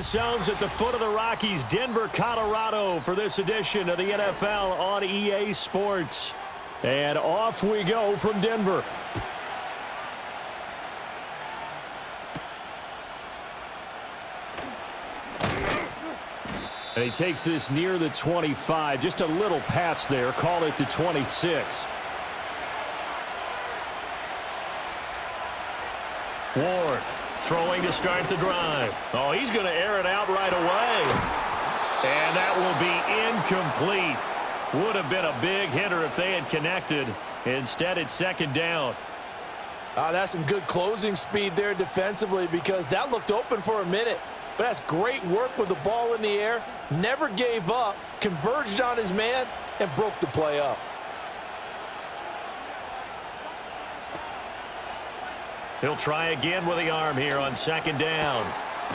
Zones at the foot of the Rockies, Denver, Colorado, for this edition of the NFL on EA Sports. And off we go from Denver. And he takes this near the 25. Just a little pass there. Call it the 26. Ward throwing to start the drive. Oh, he's going to air it out right away. And that will be incomplete. Would have been a big hitter if they had connected. Instead, it's second down. That's some good closing speed there defensively, because that looked open for a minute. But that's great work with the ball in the air. Never gave up, converged on his man, and broke the play up. He'll try again with the arm here on second down.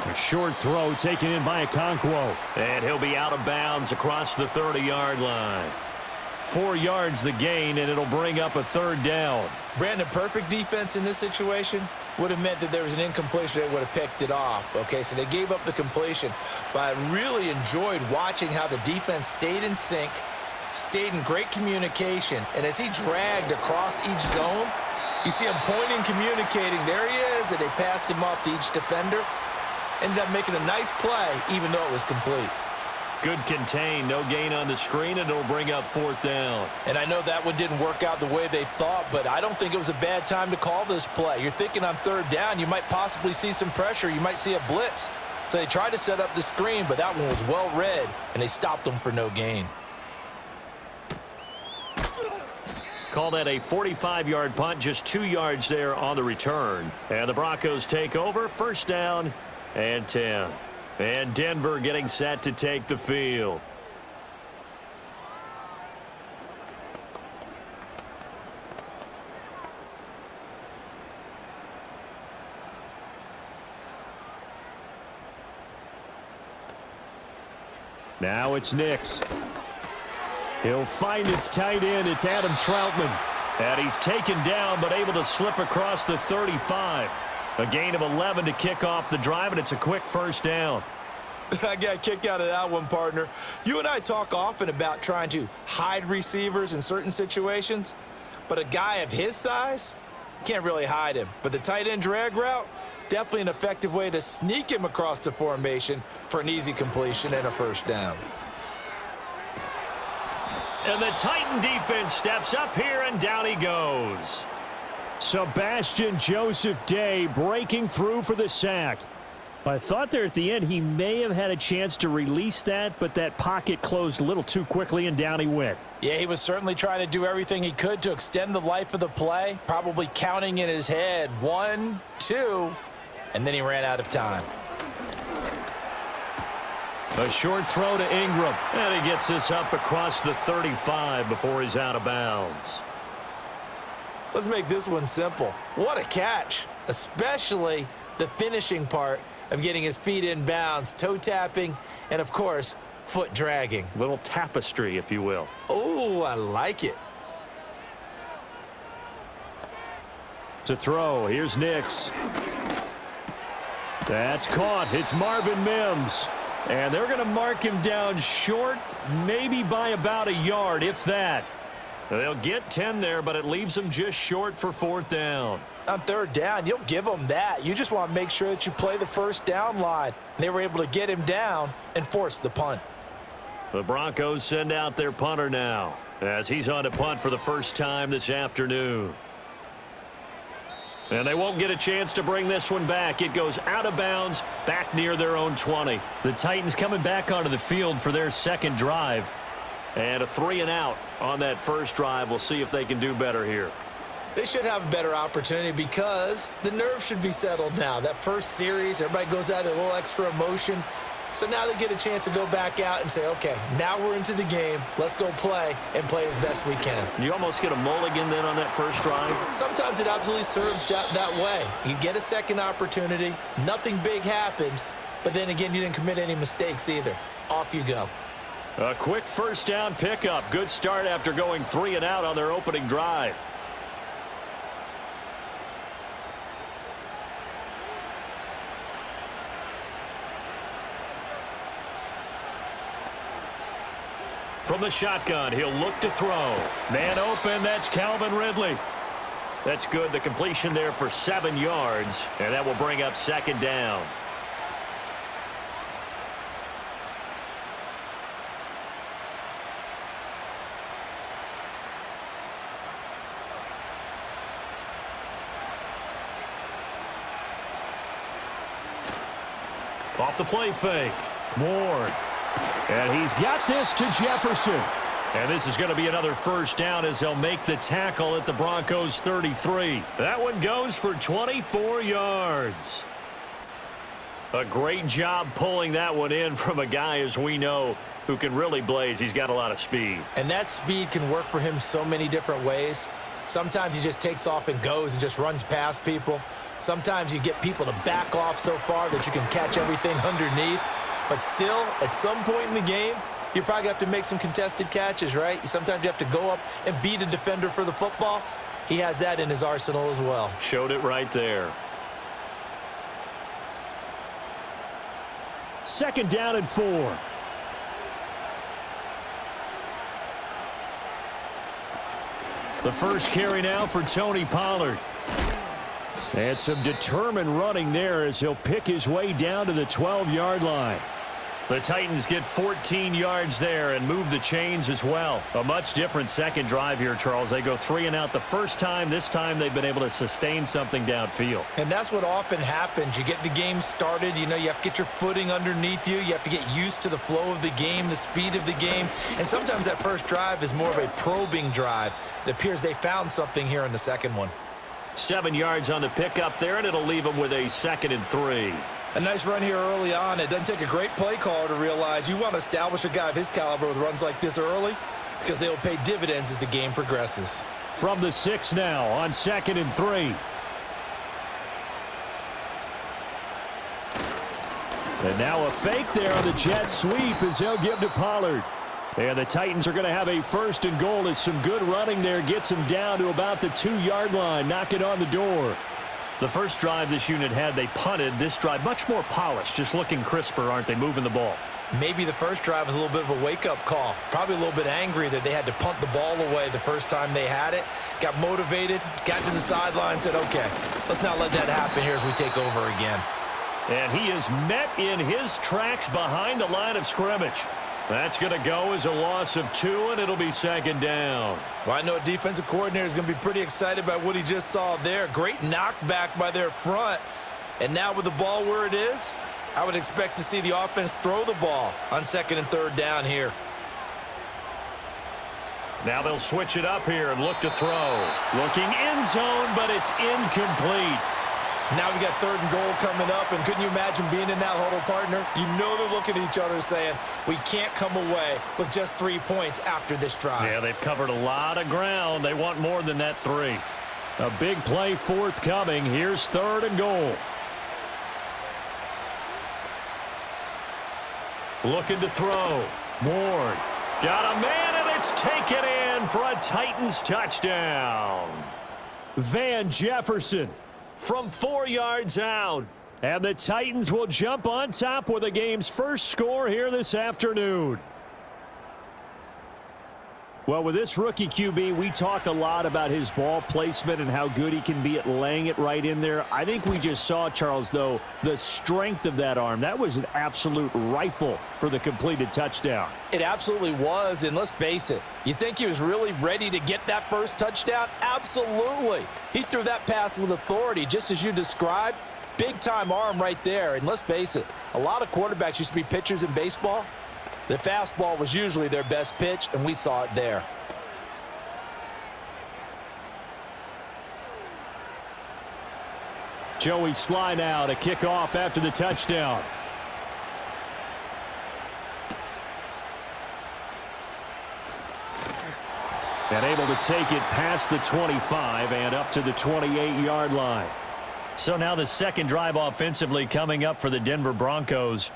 A short throw taken in by Okonkwo. And he'll be out of bounds across the 30-yard line. 4 yards the gain, and it'll bring up a third down. Brandon, perfect defense in this situation would have meant that there was an incompletion. They would have picked it off. Okay, so they gave up the completion. But I really enjoyed watching how the defense stayed in sync, stayed in great communication. And as he dragged across each zone, you see him pointing, communicating. There he is, and they passed him off to each defender. Ended up making a nice play, even though it was complete. Good contain, no gain on the screen, and it'll bring up fourth down. And I know that one didn't work out the way they thought, but I don't think it was a bad time to call this play. You're thinking on third down, you might possibly see some pressure. You might see a blitz. So they tried to set up the screen, but that one was well read, and they stopped them for no gain. Call that a 45-yard punt, just 2 yards there on the return. And the Broncos take over, first down and 10. And Denver getting set to take the field. Now it's Nix. He'll find its tight end. It's Adam Troutman. And he's taken down, but able to slip across the 35. A gain of 11 to kick off the drive, and it's a quick first down. I got a kick out of that one, partner. You and I talk often about trying to hide receivers in certain situations, but a guy of his size can't really hide him. But the tight end drag route, definitely an effective way to sneak him across the formation for an easy completion and a first down. And the Titan defense steps up here, and down he goes. Sebastian Joseph Day breaking through for the sack. I thought there at the end he may have had a chance to release that, but that pocket closed a little too quickly, and down he went. Yeah, he was certainly trying to do everything he could to extend the life of the play, probably counting in his head 1, 2, and then he ran out of time. A short throw to Ingram, and he gets this up across the 35 before he's out of bounds. Let's make this one simple. What a catch, especially the finishing part of getting his feet in bounds, toe tapping, and of course, foot dragging. Little tapestry, if you will. Oh, I like it. To throw, here's Nix. That's caught. It's Marvin Mims. And they're going to mark him down short, maybe by about a yard, if that. They'll get 10 there, but it leaves them just short for fourth down. On third down, you'll give them that. You just want to make sure that you play the first down line. They were able to get him down and force the punt. The Broncos send out their punter now, as he's on to punt for the first time this afternoon. And they won't get a chance to bring this one back. It goes out of bounds, back near their own 20. The Titans coming back onto the field for their second drive. And a 3-and-out on that first drive. We'll see if they can do better here. They should have a better opportunity because the nerves should be settled now. That first series, everybody goes out with a little extra emotion. So now they get a chance to go back out and say, okay, now we're into the game. Let's go play and play as best we can. You almost get a mulligan then on that first drive? Sometimes it absolutely serves that way. You get a second opportunity. Nothing big happened. But then again, you didn't commit any mistakes either. Off you go. A quick first down pickup. Good start after going 3-and-out on their opening drive. From the shotgun, he'll look to throw. Man open, that's Calvin Ridley. That's good. The completion there for 7 yards, and that will bring up second down. Off the play fake. Ward. And he's got this to Jefferson. And this is going to be another first down as they'll make the tackle at the Broncos 33. That one goes for 24 yards. A great job pulling that one in from a guy, as we know, who can really blaze. He's got a lot of speed. And that speed can work for him so many different ways. Sometimes he just takes off and goes and just runs past people. Sometimes you get people to back off so far that you can catch everything underneath. But still, at some point in the game, you probably have to make some contested catches, right? Sometimes you have to go up and beat a defender for the football. He has that in his arsenal as well. Showed it right there. Second down and 4. The first carry now for Tony Pollard. And some determined running there as he'll pick his way down to the 12-yard line. The Titans get 14 yards there and move the chains as well. A much different second drive here, Charles. They go 3 and out the first time. This time they've been able to sustain something downfield. And that's what often happens. You get the game started. You know, you have to get your footing underneath you. You have to get used to the flow of the game, the speed of the game. And sometimes that first drive is more of a probing drive. It appears they found something here in the second one. 7 yards on the pickup there, and it'll leave them with a 2nd and 3. A nice run here early on. It doesn't take a great play caller to realize you want to establish a guy of his caliber with runs like this early because they will pay dividends as the game progresses. From the 6 now on 2nd and 3. And now a fake there on the jet sweep as they'll give to Pollard. And the Titans are going to have a 1st and goal as some good running there gets them down to about the 2-yard line, knocking on the door. The first drive this unit had, they punted. This drive, much more polished, just looking crisper, aren't they, moving the ball? Maybe the first drive was a little bit of a wake-up call. Probably a little bit angry that they had to punt the ball away the first time they had it. Got motivated, got to the sideline, said, okay, let's not let that happen here as we take over again. And he is met in his tracks behind the line of scrimmage. That's going to go as a loss of 2, and it'll be 2nd down. Well, I know a defensive coordinator is going to be pretty excited about what he just saw there. Great knockback by their front. And now with the ball where it is, I would expect to see the offense throw the ball on 2nd and 3rd down here. Now they'll switch it up here and look to throw. Looking end zone, but it's incomplete. Now we got 3rd and goal coming up, and couldn't you imagine being in that huddle, partner? You know they're looking at each other saying, we can't come away with just 3 points after this drive. Yeah, they've covered a lot of ground. They want more than that 3. A big play forthcoming. Here's 3rd and goal. Looking to throw. Ward. Got a man, and it's taken in for a Titans touchdown. Van Jefferson from 4 yards out. And the Titans will jump on top with the game's first score here this afternoon. Well, with this rookie QB, we talk a lot about his ball placement and how good he can be at laying it right in there. I think we just saw, Charles, though, the strength of that arm. That was an absolute rifle for the completed touchdown. It absolutely was, and let's face it, you think he was really ready to get that first touchdown? Absolutely. He threw that pass with authority, just as you described. Big-time arm right there, and let's face it, a lot of quarterbacks used to be pitchers in baseball. The fastball was usually their best pitch, and we saw it there. Joey Sly now to kick off after the touchdown. And able to take it past the 25 and up to the 28-yard line. So now the second drive offensively coming up for the Denver Broncos.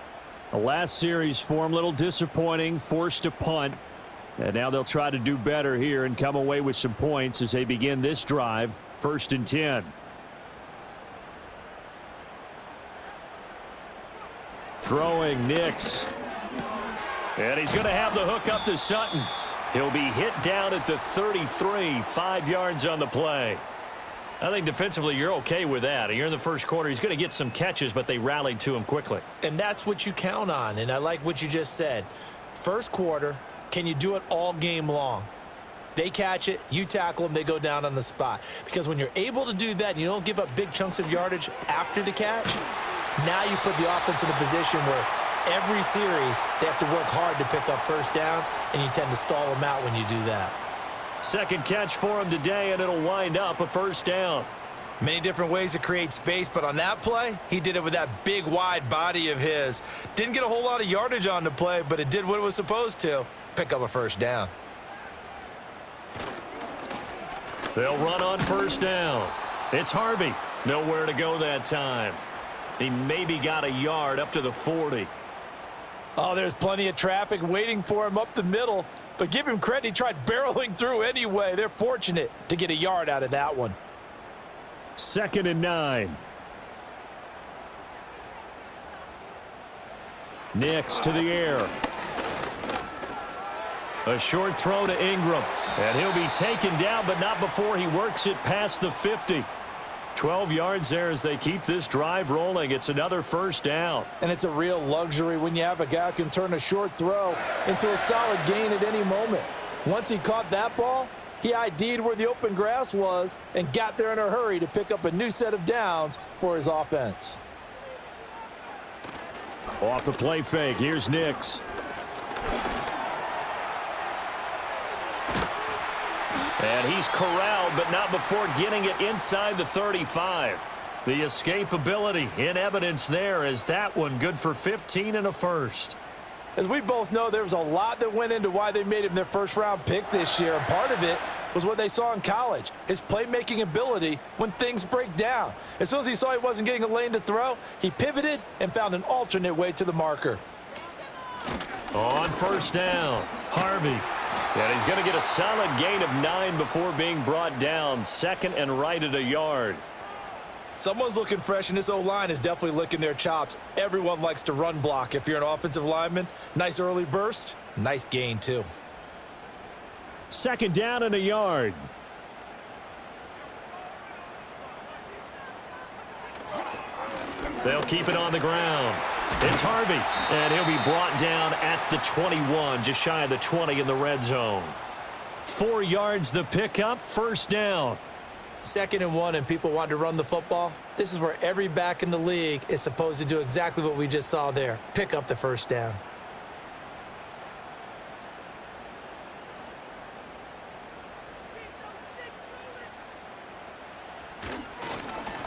The last series for him, a little disappointing, forced to punt. And now they'll try to do better here and come away with some points as they begin this drive, 1st and 10. Throwing Nix. And he's going to have the hook up to Sutton. He'll be hit down at the 33, 5 yards on the play. I think defensively you're okay with that. You're in the first quarter. He's going to get some catches, but they rallied to him quickly. And that's what you count on, and I like what you just said. First quarter, can you do it all game long? They catch it, you tackle them, they go down on the spot. Because when you're able to do that, and you don't give up big chunks of yardage after the catch, now you put the offense in a position where every series they have to work hard to pick up first downs, and you tend to stall them out when you do that. Second catch for him today, and it'll wind up a first down. Many different ways to create space, but on that play, he did it with that big, wide body of his. Didn't get a whole lot of yardage on the play, but it did what it was supposed to, pick up a first down. They'll run on first down. It's Harvey. Nowhere to go that time. He maybe got a yard up to the 40. Oh, there's plenty of traffic waiting for him up the middle. But give him credit, he tried barreling through anyway. They're fortunate to get a yard out of that one. 2nd and 9. Nix to the air. A short throw to Ingram. And he'll be taken down, but not before he works it past the 50. 12 yards there as they keep this drive rolling. It's another first down. And it's a real luxury when you have a guy who can turn a short throw into a solid gain at any moment. Once he caught that ball, he ID'd where the open grass was and got there in a hurry to pick up a new set of downs for his offense. Off the play fake, here's Nix. And he's corralled, but not before getting it inside the 35. The escapability in evidence there as that one good for 15 and a first. As we both know, there was a lot that went into why they made him their first-round pick this year. And part of it was what they saw in college, his playmaking ability when things break down. As soon as he saw he wasn't getting a lane to throw, he pivoted and found an alternate way to the marker. On first down, Harvey. And he's going to get a solid gain of 9 before being brought down. 2nd and right at a yard. Someone's looking fresh, and this O-line is definitely licking their chops. Everyone likes to run block. If you're an offensive lineman, nice early burst, nice gain too. 2nd down and a yard. They'll keep it on the ground. It's Harvey, and he'll be brought down at the 21, just shy of the 20 in the red zone. 4 yards the pickup, first down. 2nd and 1, and people want to run the football. This is where every back in the league is supposed to do exactly what we just saw there. Pick up the first down.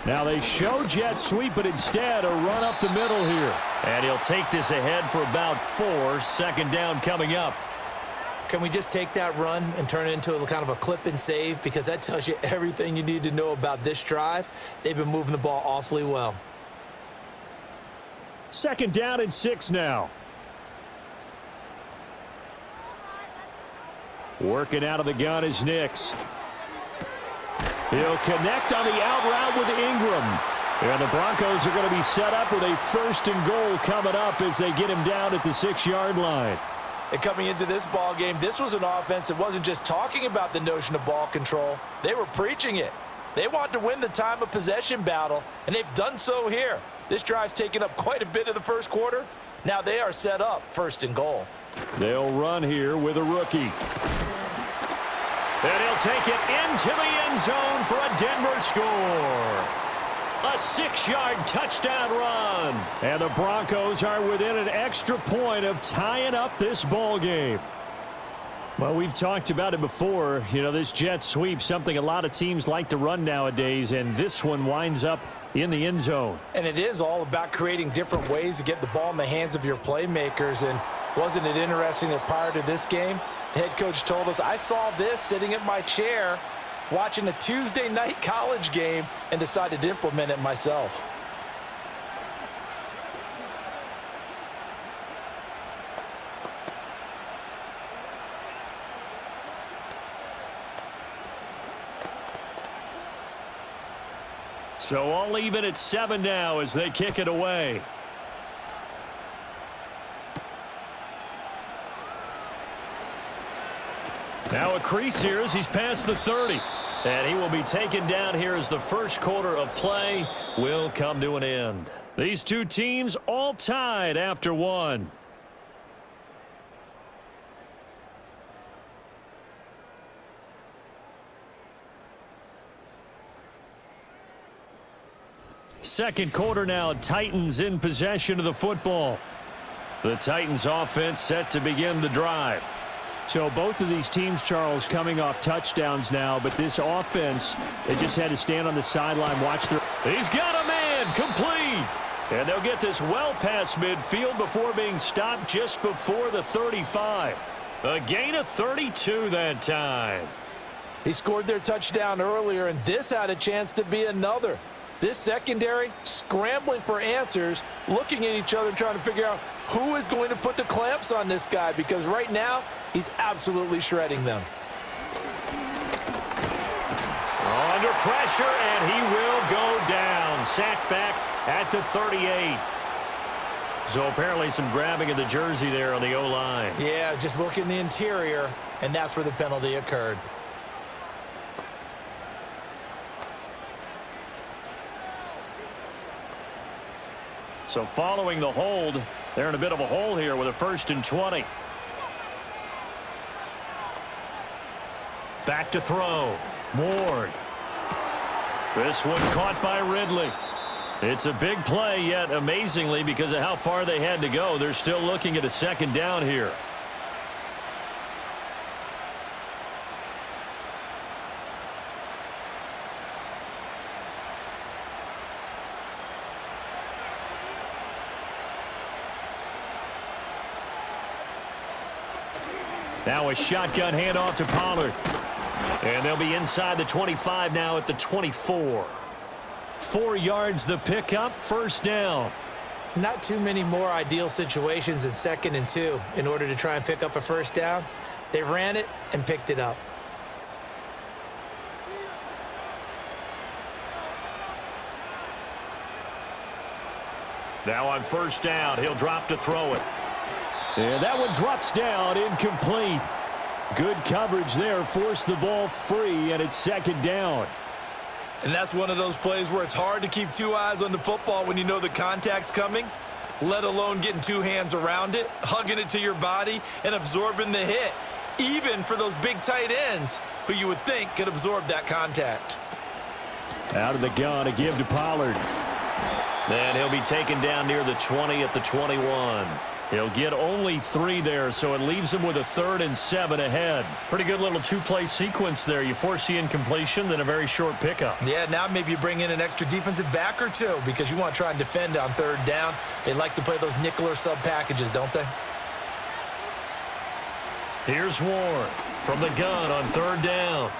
Now they show jet sweep, but instead a run up the middle here. And he'll take this ahead for about 4. 2nd down coming up. Can we just take that run and turn it into a kind of a clip and save? Because that tells you everything you need to know about this drive. They've been moving the ball awfully well. 2nd down and 6 now. Working out of the gun is Nix. He'll connect on the out route with Ingram. And the Broncos are going to be set up with a 1st and goal coming up as they get him down at the 6-yard line. And coming into this ball game, this was an offense that wasn't just talking about the notion of ball control. They were preaching it. They want to win the time of possession battle, and they've done so here. This drive's taken up quite a bit of the first quarter. Now they are set up 1st and goal. They'll run here with a rookie. And he'll take it into the end zone for a Denver score. A 6-yard touchdown run. And the Broncos are within an extra point of tying up this ball game. Well, we've talked about it before. You know, this jet sweep, something a lot of teams like to run nowadays, and this one winds up in the end zone. And it is all about creating different ways to get the ball in the hands of your playmakers. And wasn't it interesting that prior to this game, the head coach told us, I saw this sitting in my chair watching a Tuesday night college game and decided to implement it myself. So all even at 7 now as they kick it away. Now a crease here as he's past the 30. And he will be taken down here as the first quarter of play will come to an end. These two teams all tied after one. Second quarter now, Titans in possession of the football. The Titans offense set to begin the drive. So both of these teams, Charles, coming off touchdowns now, but this offense, they just had to stand on the sideline, watch their... He's got a man, complete. And they'll get this well past midfield before being stopped just before the 35. A gain of 32 that time. He scored their touchdown earlier, and this had a chance to be another. This secondary scrambling for answers, looking at each other, trying to figure out who is going to put the clamps on this guy, because right now he's absolutely shredding them. Under pressure, and he will go down. Sacked back at the 38. So apparently some grabbing of the jersey there on the O-line. Yeah, just look in the interior, and that's where the penalty occurred. So following the hold, they're in a bit of a hole here with a 1st and 20. Back to throw. Ward. This one caught by Ridley. It's a big play, yet amazingly, because of how far they had to go, they're still looking at a 2nd down here. Now a shotgun handoff to Pollard. And they'll be inside the 25 now at the 24. 4 yards the pickup, 1st down. Not too many more ideal situations in 2nd and 2 in order to try and pick up a 1st down. They ran it and picked it up. Now on 1st down, he'll drop to throw it. And that one drops down, incomplete. Good coverage there, forced the ball free, and it's 2nd down. And that's one of those plays where it's hard to keep 2 eyes on the football when you know the contact's coming, let alone getting 2 hands around it, hugging it to your body, and absorbing the hit, even for those big tight ends who you would think could absorb that contact. Out of the gun, a give to Pollard. And he'll be taken down near the 20 at the 21. He'll get only 3 there, so it leaves him with a 3rd and 7 ahead. Pretty good little 2-play sequence there. You force the incompletion, then a very short pickup. Yeah, now maybe you bring in an extra defensive back or 2 because you want to try and defend on 3rd down. They like to play those nickel or sub packages, don't they? Here's Ward from the gun on 3rd down.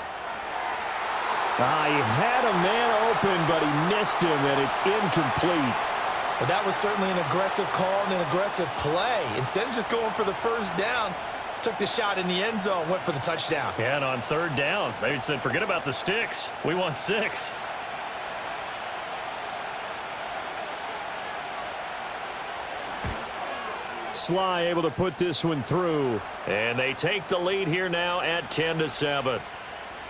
He had a man open, but he missed him, and it's incomplete. But that was certainly an aggressive call and an aggressive play. Instead of just going for the 1st down, took the shot in the end zone, went for the touchdown. Yeah, and on 3rd down, they said, forget about the sticks. We want 6. Sly able to put this one through. And they take the lead here now at 10-7.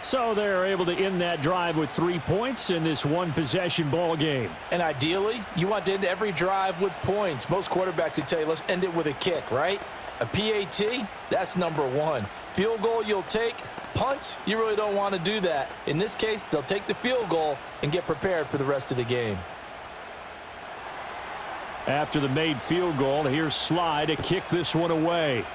So they're able to end that drive with 3 points in this one-possession ball game. And ideally, you want to end every drive with points. Most quarterbacks would tell you, let's end it with a kick, right? A PAT, that's number 1. Field goal you'll take. Punts, you really don't want to do that. In this case, they'll take the field goal and get prepared for the rest of the game. After the made field goal, here's Sly to kick this one away.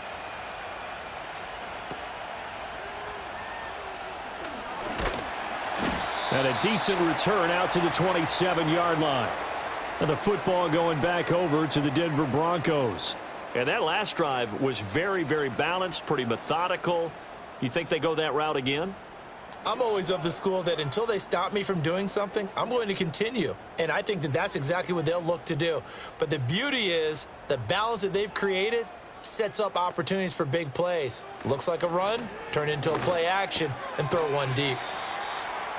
And a decent return out to the 27-yard line. And the football going back over to the Denver Broncos. And that last drive was very, very balanced, pretty methodical. You think they go that route again? I'm always of the school that until they stop me from doing something, I'm going to continue. And I think that that's exactly what they'll look to do. But the beauty is the balance that they've created sets up opportunities for big plays. Looks like a run, turn into a play action, and throw one deep.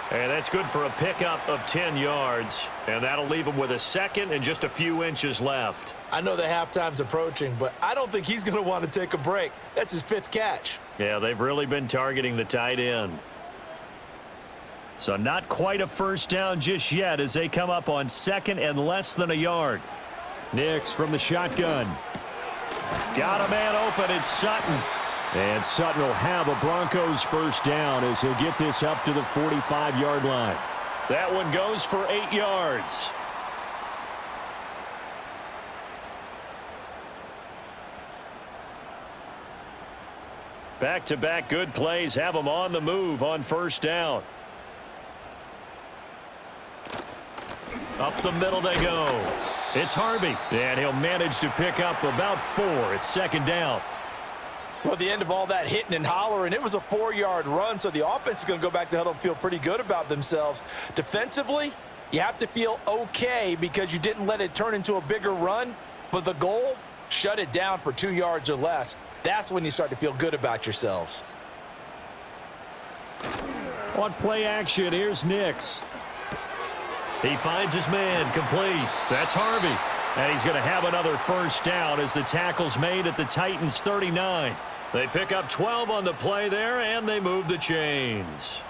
And that's good for a pickup of 10 yards. And that'll leave him with a second and just a few inches left. I know the halftime's approaching, but I don't think he's going to want to take a break. That's his 5th catch. Yeah, they've really been targeting the tight end. So not quite a first down just yet as they come up on 2nd and less than a yard. Nix from the shotgun. Got a man open. It's Sutton. And Sutton will have a Broncos first down as he'll get this up to the 45-yard line. That one goes for 8 yards. Back-to-back good plays have them on the move on first down. Up the middle they go. It's Harvey, and he'll manage to pick up about 4. It's 2nd down. Well, at the end of all that hitting and hollering, it was a 4-yard run, so the offense is going to go back to huddle and feel pretty good about themselves. Defensively, you have to feel okay because you didn't let it turn into a bigger run, but the goal, shut it down for 2 yards or less. That's when you start to feel good about yourselves. On play action, here's Nix. He finds his man, complete. That's Harvey. And he's going to have another first down as the tackle's made at the Titans' 39. They pick up 12 on the play there, and they move the chains.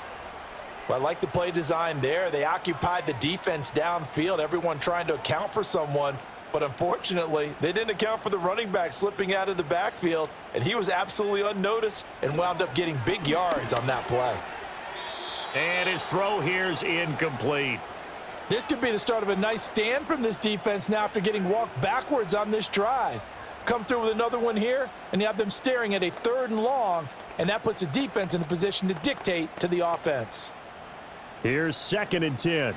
Well, I like the play design there. They occupied the defense downfield, everyone trying to account for someone. But unfortunately, they didn't account for the running back slipping out of the backfield, and he was absolutely unnoticed and wound up getting big yards on that play. And his throw here's incomplete. This could be the start of a nice stand from this defense now after getting walked backwards on this drive. Come through with another one here, and you have them staring at a 3rd and long, and that puts the defense in a position to dictate to the offense. Here's 2nd and 10.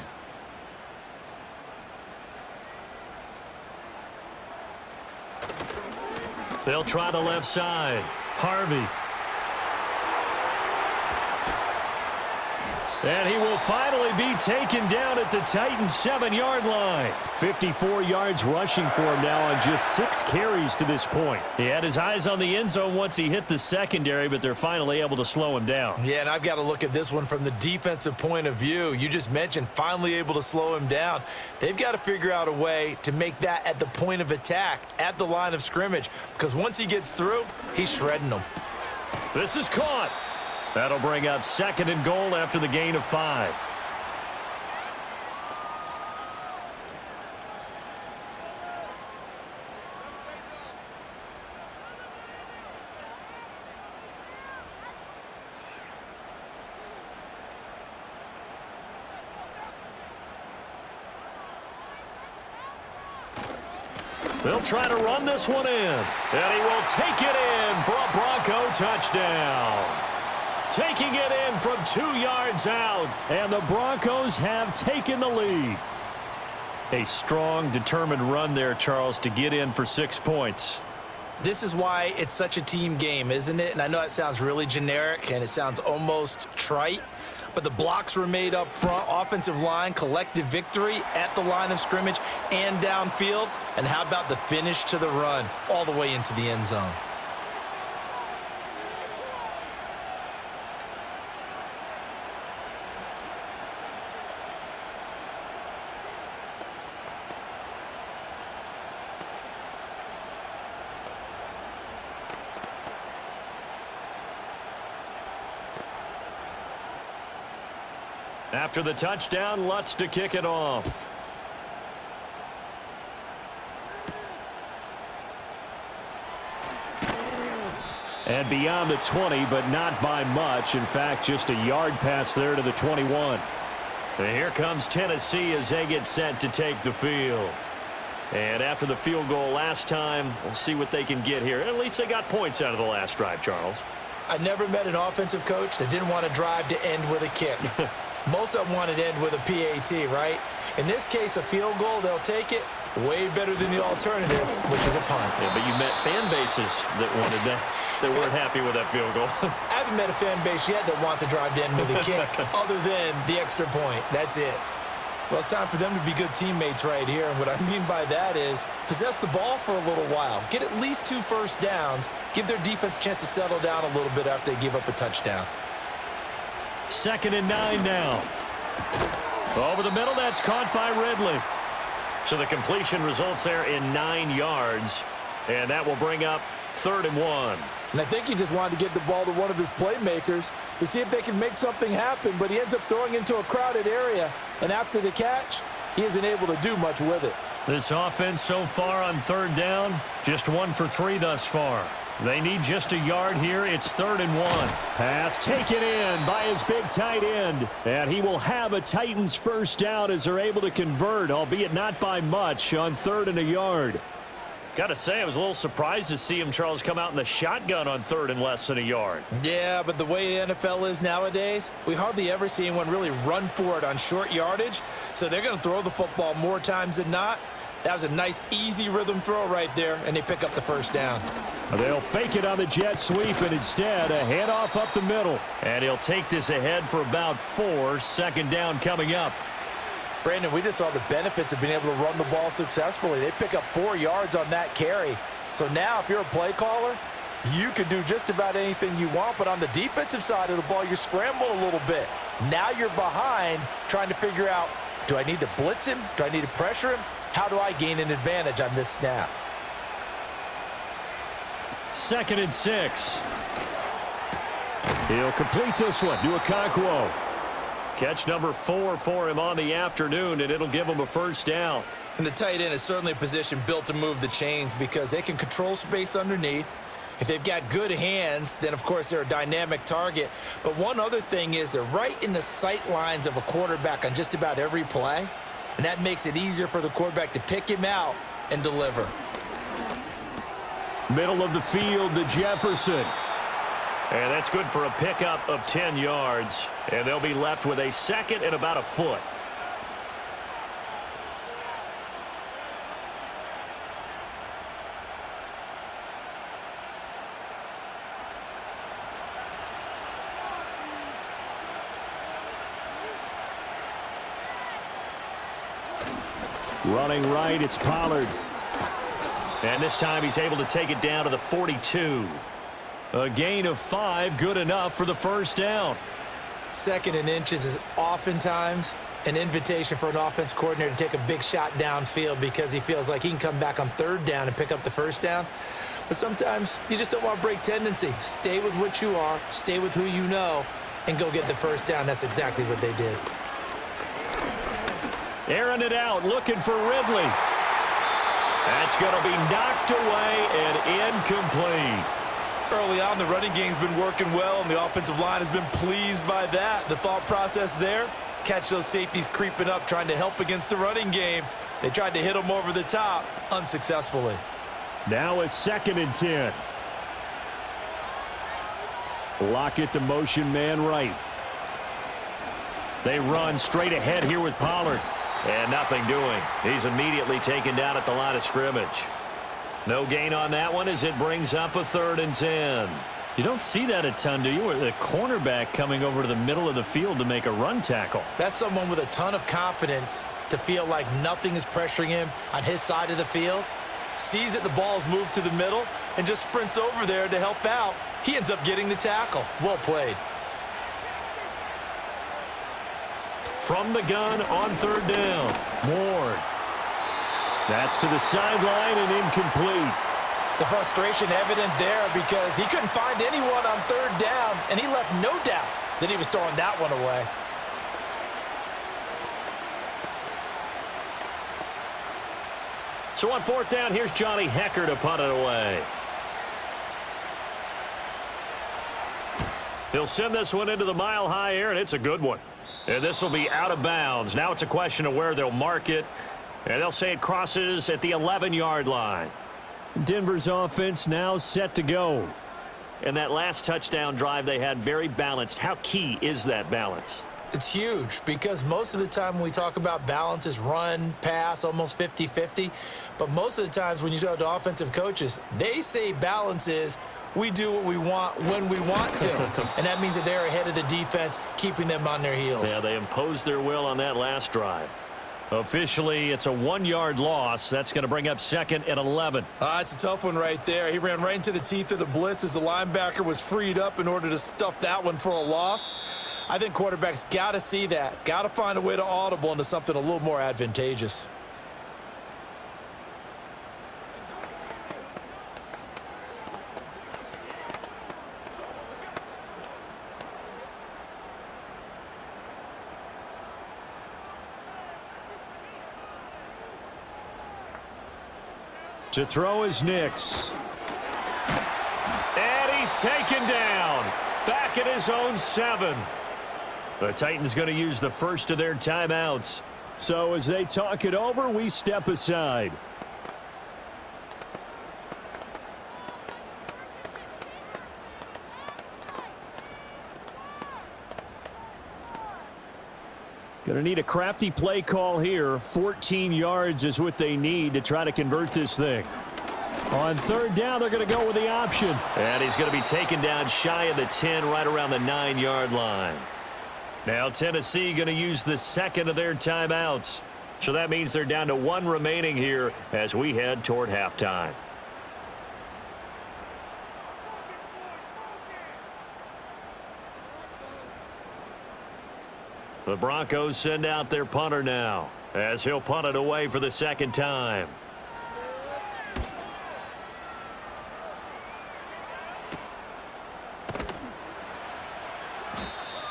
They'll try the left side. Harvey. And he will finally be taken down at the Titans' 7-yard line. 54 yards rushing for him now on just 6 carries to this point. He had his eyes on the end zone once he hit the secondary, but they're finally able to slow him down. Yeah, and I've got to look at this one from the defensive point of view. You just mentioned finally able to slow him down. They've got to figure out a way to make that at the point of attack, at the line of scrimmage, because once he gets through, he's shredding them. This is caught. That'll bring up 2nd and goal after the gain of 5. They'll try to run this one in. And he will take it in for a Bronco touchdown. Taking it in from 2 yards out. And the Broncos have taken the lead. A strong, determined run there, Charles, to get in for 6 points. This is why it's such a team game, isn't it? And I know it sounds really generic and it sounds almost trite, but the blocks were made up front, offensive line, collective victory at the line of scrimmage and downfield. And how about the finish to the run all the way into the end zone? After the touchdown, Lutz to kick it off. And beyond the 20, but not by much. In fact, just a yard pass there to the 21. And here comes Tennessee as they get set to take the field. And after the field goal last time, we'll see what they can get here. At least they got points out of the last drive, Charles. I never met an offensive coach that didn't want to drive to end with a kick. Most of them wanted to end with a PAT, right? In this case, a field goal, they'll take it. Way better than the alternative, which is a punt. Yeah, but you met fan bases that wanted that, that weren't happy with that field goal. I haven't met a fan base yet that wants to drive to end with a kick other than the extra point. That's it. Well, it's time for them to be good teammates right here. And what I mean by that is possess the ball for a little while. Get at least 2 first downs. Give their defense a chance to settle down a little bit after they give up a touchdown. 2nd and 9 now. Over the middle, that's caught by Ridley. So the completion results there in 9 yards. And that will bring up 3rd and 1. And I think he just wanted to get the ball to one of his playmakers to see if they can make something happen, but he ends up throwing into a crowded area. And after the catch, he isn't able to do much with it. This offense so far on 3rd down, just 1 for 3 thus far. They need just a yard here. It's 3rd and 1. Pass taken in by his big tight end. And he will have a Titans first down as they're able to convert, albeit not by much, on 3rd and a yard. Got to say, I was a little surprised to see him, Charles, come out in the shotgun on 3rd and less than a yard. Yeah, but the way the NFL is nowadays, we hardly ever see anyone really run for it on short yardage. So they're going to throw the football more times than not. That was a nice, easy rhythm throw right there, and they pick up the first down. They'll fake it on the jet sweep, and instead a handoff up the middle. And he'll take this ahead for about 4. 2nd down coming up. Brandon, we just saw the benefits of being able to run the ball successfully. They pick up 4 yards on that carry. So now if you're a play caller, you can do just about anything you want. But on the defensive side of the ball, you're scrambling a little bit. Now you're behind trying to figure out, do I need to blitz him? Do I need to pressure him? How do I gain an advantage on this snap? 2nd and 6. He'll complete this one to Okonkwo. Catch number 4 for him on the afternoon, and it'll give him a first down. And the tight end is certainly a position built to move the chains because they can control space underneath. If they've got good hands, then, of course, they're a dynamic target. But one other thing is they're right in the sight lines of a quarterback on just about every play. And that makes it easier for the quarterback to pick him out and deliver. Middle of the field to Jefferson. And that's good for a pickup of 10 yards. And they'll be left with a 2nd and about a foot. Running right, it's Pollard. And this time he's able to take it down to the 42. A gain of 5, good enough for the first down. 2nd and inches is oftentimes an invitation for an offense coordinator to take a big shot downfield because he feels like he can come back on 3rd down and pick up the first down. But sometimes you just don't want to break tendency. Stay with what you are, stay with who you know, and go get the first down. That's exactly what they did. Airing it out, looking for Ridley. That's going to be knocked away and incomplete. Early on, the running game's been working well, and the offensive line has been pleased by that. The thought process there, catch those safeties creeping up, trying to help against the running game. They tried to hit them over the top, unsuccessfully. Now a 2nd and 10. Lockett the motion man right. They run straight ahead here with Pollard. And nothing doing. He's immediately taken down at the line of scrimmage. No gain on that one as it brings up a 3rd and 10. You don't see that a ton, do you? The cornerback coming over to the middle of the field to make a run tackle. That's someone with a ton of confidence to feel like nothing is pressuring him on his side of the field. Sees that the ball's moved to the middle and just sprints over there to help out. He ends up getting the tackle. Well played. From the gun on 3rd down. Ward. That's to the sideline and incomplete. The frustration evident there because he couldn't find anyone on 3rd down, and he left no doubt that he was throwing that one away. So on 4th down, here's Johnny Hecker to punt it away. He'll send this one into the mile-high air, and it's a good one. And this will be out of bounds. Now it's a question of where they'll mark it. And they'll say it crosses at the 11-yard line. Denver's offense now set to go. And that last touchdown drive they had very balanced. How key is that balance? It's huge because most of the time when we talk about balance is run, pass, almost 50-50. But most of the times when you talk to offensive coaches, they say balance is we do what we want when we want to. And that means that they're ahead of the defense, keeping them on their heels. Yeah, they imposed their will on that last drive. Officially, it's a 1-yard loss. That's going to bring up 2nd and 11. It's a tough one right there. He ran right into the teeth of the blitz as the linebacker was freed up in order to stuff that one for a loss. I think quarterbacks got to see that. Got to find a way to audible into something a little more advantageous. To throw is Nix. And he's taken down. Back at his own 7. The Titans going to use the first of their timeouts. So as they talk it over, we step aside. Going to need a crafty play call here. 14 yards is what they need to try to convert this thing. On third down, they're going to go with the option. And he's going to be taken down shy of the 10, right around the 9-yard line. Now Tennessee going to use the second of their timeouts. So that means they're down to 1 remaining here as we head toward halftime. The Broncos send out their punter now as he'll punt it away for the second time.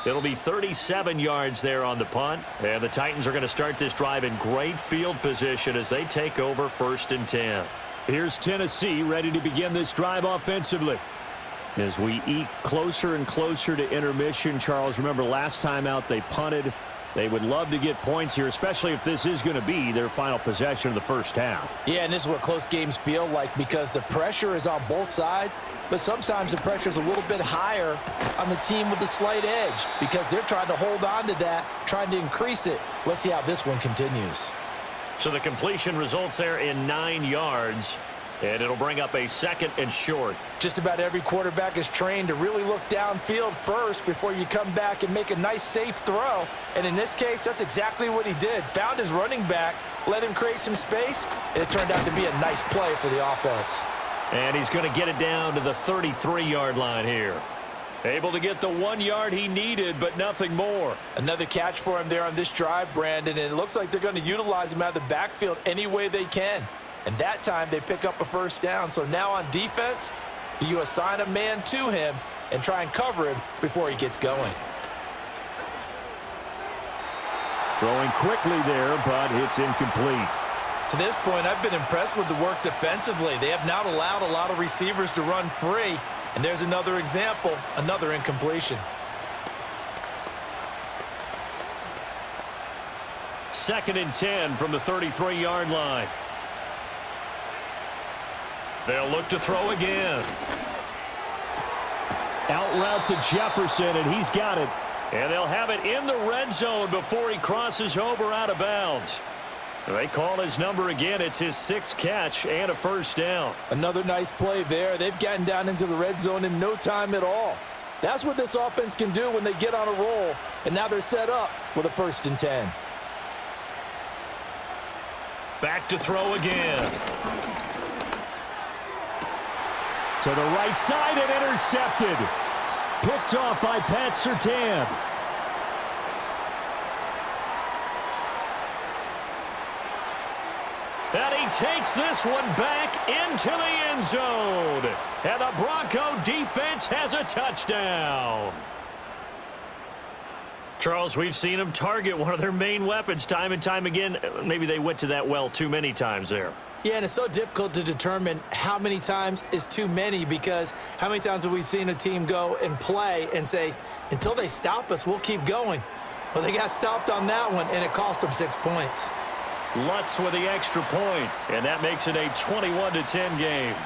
It'll be 37 yards there on the punt, and the Titans are going to start this drive in great field position as they take over 1st and 10. Here's Tennessee ready to begin this drive offensively. As we eke closer and closer to intermission, Charles, remember last time out they punted. They would love to get points here, especially if this is going to be their final possession of the first half. Yeah, and this is what close games feel like because the pressure is on both sides, but sometimes the pressure is a little bit higher on the team with the slight edge because they're trying to hold on to that, trying to increase it. Let's see how this one continues. So the completion results there in 9 yards. And it'll bring up a 2nd and short. Just about every quarterback is trained to really look downfield first before you come back and make a nice, safe throw. And in this case, that's exactly what he did. Found his running back, let him create some space, and it turned out to be a nice play for the offense. And he's going to get it down to the 33-yard line here. Able to get the 1 yard he needed, but nothing more. Another catch for him there on this drive, Brandon, and it looks like they're going to utilize him out of the backfield any way they can. And that time they pick up a first down. So now on defense, do you assign a man to him and try and cover him before he gets going? Throwing quickly there, but it's incomplete. To this point, I've been impressed with the work defensively. They have not allowed a lot of receivers to run free. And there's another example, another incompletion. 2nd and 10 from the 33-yard line. They'll look to throw again. Out route to Jefferson, and he's got it. And they'll have it in the red zone before he crosses over out of bounds. They call his number again. It's his 6th catch and a first down. Another nice play there. They've gotten down into the red zone in no time at all. That's what this offense can do when they get on a roll. And now they're set up with a 1st and 10. Back to throw again. To the right side and intercepted. Picked off by Pat Surtain. And he takes this one back into the end zone. And the Bronco defense has a touchdown. Charles, we've seen them target one of their main weapons time and time again. Maybe they went to that well too many times there. Yeah, and it's so difficult to determine how many times is too many because how many times have we seen a team go and play and say, until they stop us, we'll keep going. Well, they got stopped on that one, and it cost them 6 points. Lutz with the extra point, and that makes it a 21-10 game.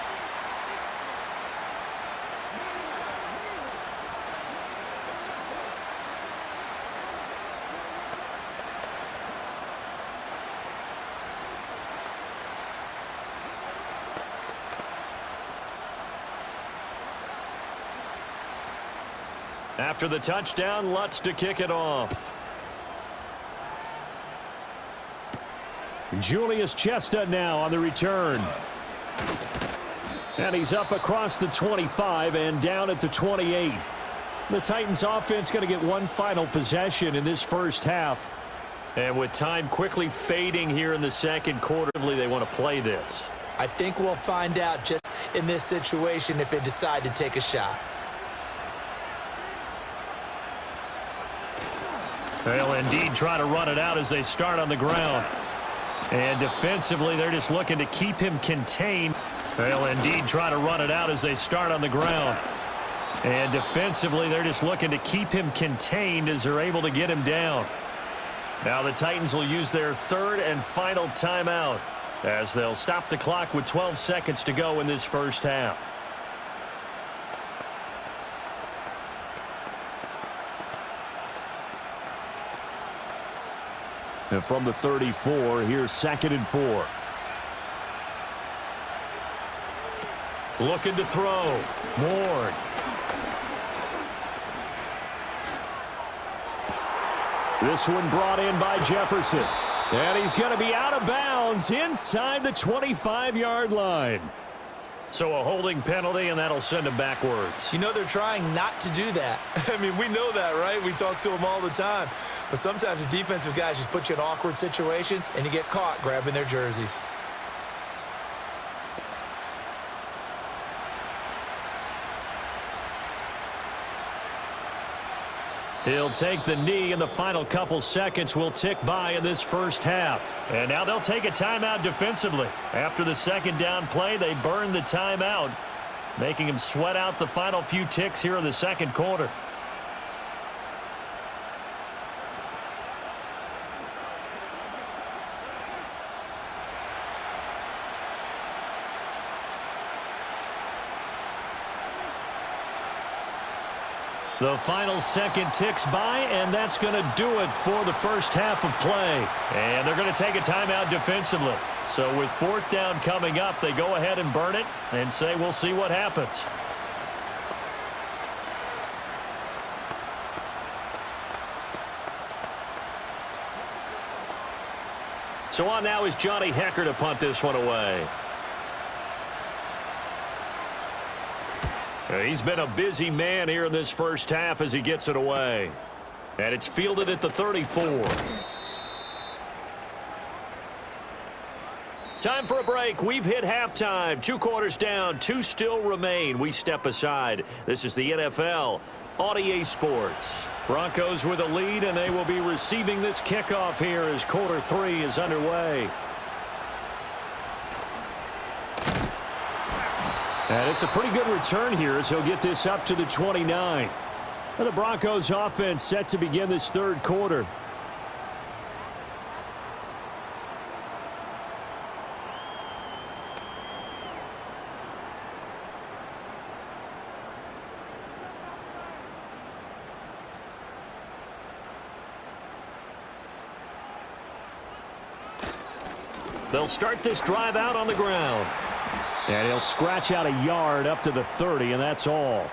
After the touchdown, Lutz to kick it off. Julius Chestnut now on the return. And he's up across the 25 and down at the 28. The Titans offense going to get one final possession in this first half. And with time quickly fading here in the second quarter, they want to play this. I think we'll find out just in this situation if they decide to take a shot. They'll indeed try to run it out as they start on the ground. And defensively, they're just looking to keep him contained. They'll indeed try to run it out as they start on the ground. And defensively, they're just looking to keep him contained as they're able to get him down. Now the Titans will use their third and final timeout as they'll stop the clock with 12 seconds to go in this first half. And from the 34, here's 2nd and 4. Looking to throw. Ward. This one brought in by Jefferson. And he's going to be out of bounds inside the 25-yard line. So a holding penalty, and that'll send him backwards. You know they're trying not to do that. I mean, we know that, right? We talk to them all the time. But sometimes the defensive guys just put you in awkward situations, and you get caught grabbing their jerseys. He'll take the knee, and the final couple seconds will tick by in this first half. And now they'll take a timeout defensively. After the second down play, they burn the timeout, making him sweat out the final few ticks here in the second quarter. The final second ticks by, and that's going to do it for the first half of play. And they're going to take a timeout defensively. So with 4th down coming up, they go ahead and burn it and say we'll see what happens. So on now is Johnny Hecker to punt this one away. He's been a busy man here in this first half as he gets it away. And it's fielded at the 34. Time for a break. We've hit halftime. 2 quarters down. 2 still remain. We step aside. This is the NFL on EA Sports. Broncos with a lead, and they will be receiving this kickoff here as quarter 3 is underway. And it's a pretty good return here as he'll get this up to the 29. And the Broncos offense set to begin this third quarter. They'll start this drive out on the ground. And he'll scratch out a yard up to the 30, and that's all.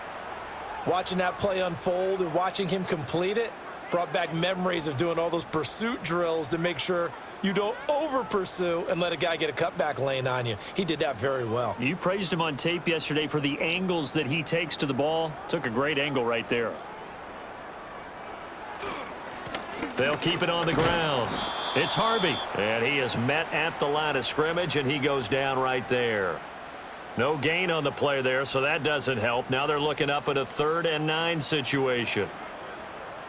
Watching that play unfold and watching him complete it brought back memories of doing all those pursuit drills to make sure you don't over-pursue and let a guy get a cutback lane on you. He did that very well. You praised him on tape yesterday for the angles that he takes to the ball. Took a great angle right there. They'll keep it on the ground. It's Harvey, and he is met at the line of scrimmage, and he goes down right there. No gain on the play there, so that doesn't help. Now they're looking up at a 3rd and 9 situation.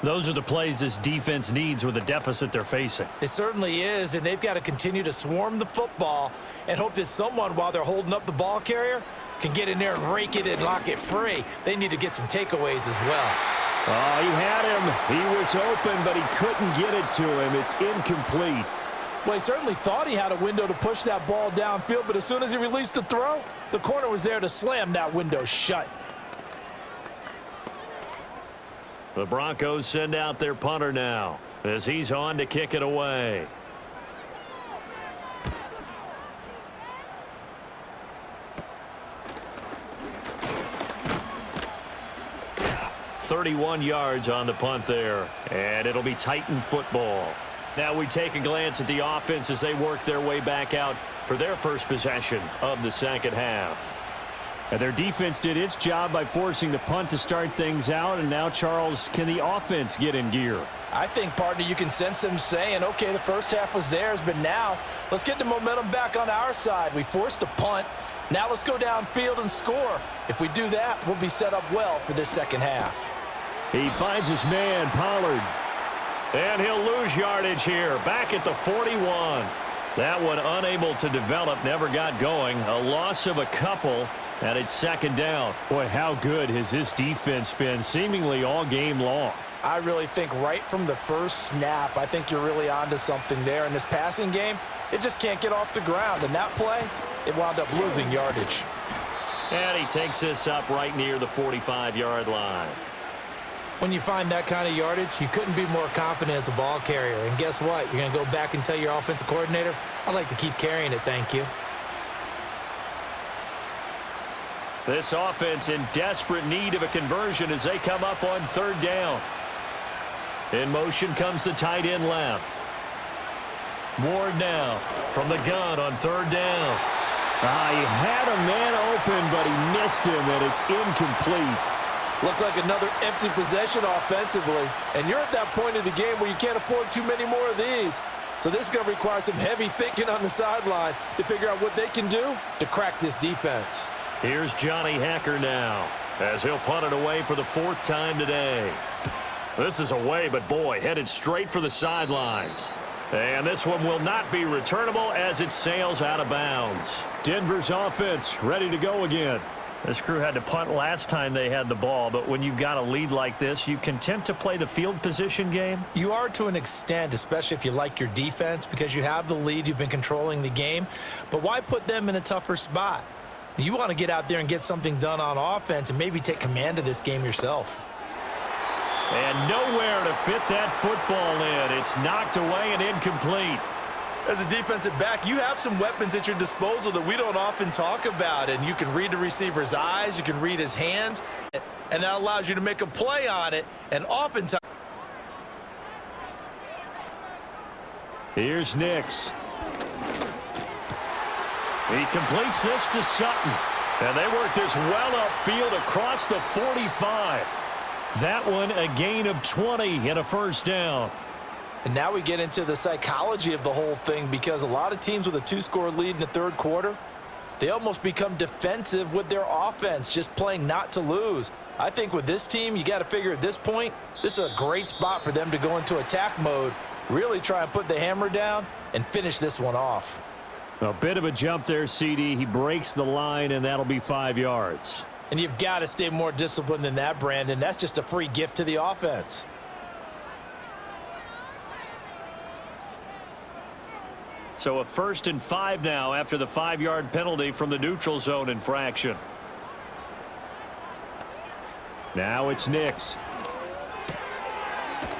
Those are the plays this defense needs with the deficit they're facing. It certainly is, and they've got to continue to swarm the football and hope that someone, while they're holding up the ball carrier, can get in there and rake it and lock it free. They need to get some takeaways as well. Oh, he had him. He was open, but he couldn't get it to him. It's incomplete. Well, he certainly thought he had a window to push that ball downfield, but as soon as he released the throw, the corner was there to slam that window shut. The Broncos send out their punter now as he's on to kick it away. .31 yards on the punt there, and it'll be Titan football. Now we take a glance at the offense as they work their way back out for their first possession of the second half. And their defense did its job by forcing the punt to start things out. And now, Charles, can the offense get in gear? I think, partner, you can sense them saying, okay, the first half was theirs, but now let's get the momentum back on our side. We forced a punt. Now let's go downfield and score. If we do that, we'll be set up well for this second half. He finds his man, Pollard. And he'll lose yardage here, back at the 41. That one unable to develop, never got going. A loss of a couple, and it's second down. Boy, how good has this defense been seemingly all game long? I really think right from the first snap, I think you're really onto something there. In this passing game, it just can't get off the ground. And that play, it wound up losing yardage. And he takes this up right near the 45-yard line. When you find that kind of yardage, you couldn't be more confident as a ball carrier. And guess what? You're going to go back and tell your offensive coordinator, I'd like to keep carrying it, thank you. This offense in desperate need of a conversion as they come up on third down. In motion comes the tight end left. Ward now from the gun on third down. He had a man open, but he missed him, and it's incomplete. Looks like another empty possession offensively. And you're at that point of the game where you can't afford too many more of these. So this is going to require some heavy thinking on the sideline to figure out what they can do to crack this defense. Here's Johnny Hacker now as he'll punt it away for the fourth time today. This is away, but boy, headed straight for the sidelines. And this one will not be returnable as it sails out of bounds. Denver's offense ready to go again. This crew had to punt last time they had the ball, but when you've got a lead like this, you content to play the field position game? You are to an extent, especially if you like your defense, because you have the lead, you've been controlling the game. But why put them in a tougher spot? You want to get out there and get something done on offense and maybe take command of this game yourself. And nowhere to fit that football in. It's knocked away and incomplete. As a defensive back, you have some weapons at your disposal that we don't often talk about. And you can read the receiver's eyes, you can read his hands, and that allows you to make a play on it. And oftentimes... Here's Nix. He completes this to Sutton. And they work this well upfield across the 45. That one a gain of 20 and a first down. And now we get into the psychology of the whole thing, because a lot of teams with a two-score lead in the third quarter, they almost become defensive with their offense, just playing not to lose. I think with this team, you got to figure at this point, this is a great spot for them to go into attack mode, really try and put the hammer down and finish this one off. A bit of a jump there, CD. He breaks the line, and that'll be 5 yards. And you've got to stay more disciplined than that, Brandon. That's just a free gift to the offense. So a 1st and 5 now after the 5-yard penalty from the neutral zone infraction. Now it's Nix.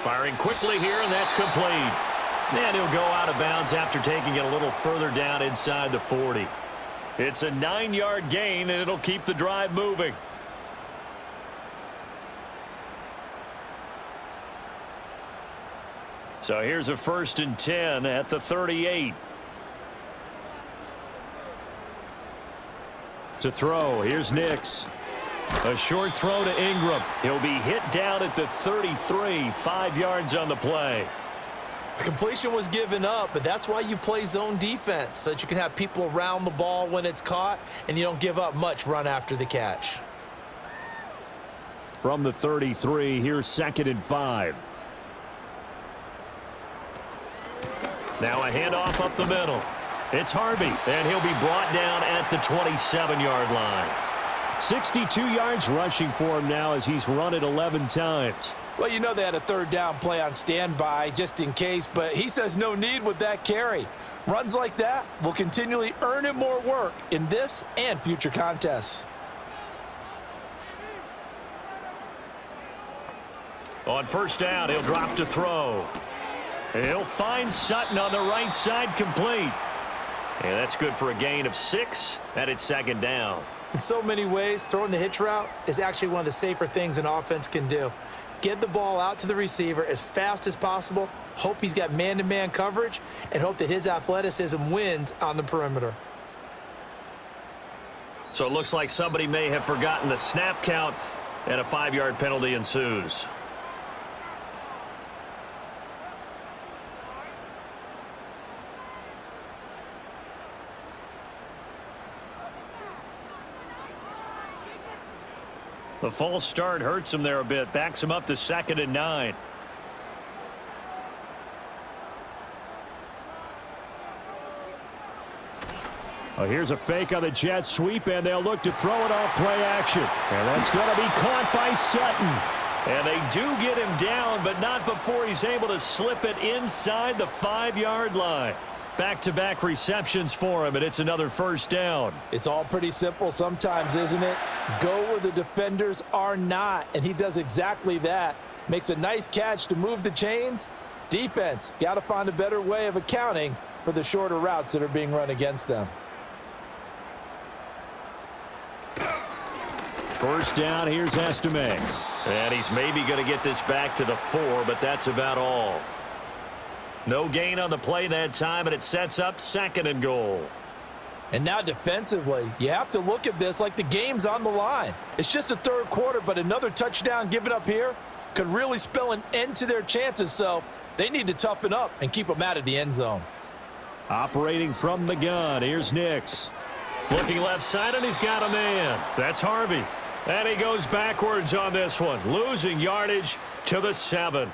Firing quickly here, and that's complete. And he'll go out of bounds after taking it a little further down inside the 40. It's a 9-yard gain, and it'll keep the drive moving. So here's a 1st and 10 at the 38. To throw, here's Nix. A short throw to Ingram. He'll be hit down at the 33, 5 yards on the play. The completion was given up, but that's why you play zone defense, so that you can have people around the ball when it's caught, and you don't give up much run after the catch. From the 33, here's 2nd and 5. Now a handoff up the middle. It's Harvey, and he'll be brought down at the 27-yard line. 62 yards rushing for him now as he's run it 11 times. Well, you know they had a third down play on standby just in case, but he says no need with that carry. Runs like that will continually earn him more work in this and future contests. On 1st down, he'll drop to throw. He'll find Sutton on the right side, complete. And that's good for a gain of 6, and it's 2nd down. In so many ways, throwing the hitch route is actually one of the safer things an offense can do. Get the ball out to the receiver as fast as possible, hope he's got man-to-man coverage, and hope that his athleticism wins on the perimeter. So it looks like somebody may have forgotten the snap count, and a 5-yard penalty ensues. The false start hurts him there a bit, backs him up to 2nd and 9. Oh, here's a fake on the jet sweep, and they'll look to throw it off play action. And that's going to be caught by Sutton. And they do get him down, but not before he's able to slip it inside the 5-yard line. Back-to-back receptions for him, and it's another first down. It's all pretty simple sometimes, isn't it? Go where the defenders are not, and he does exactly that. Makes a nice catch to move the chains. Defense, got to find a better way of accounting for the shorter routes that are being run against them. First down, here's Estime. And he's maybe going to get this back to the 4, but that's about all. No gain on the play that time, and it sets up 2nd and goal. And now defensively, you have to look at this like the game's on the line. It's just the 3rd quarter, but another touchdown given up here could really spell an end to their chances, so they need to toughen up and keep them out of the end zone. Operating from the gun, here's Nix. Looking left side, and he's got a man. That's Harvey. And he goes backwards on this one, losing yardage to the 7.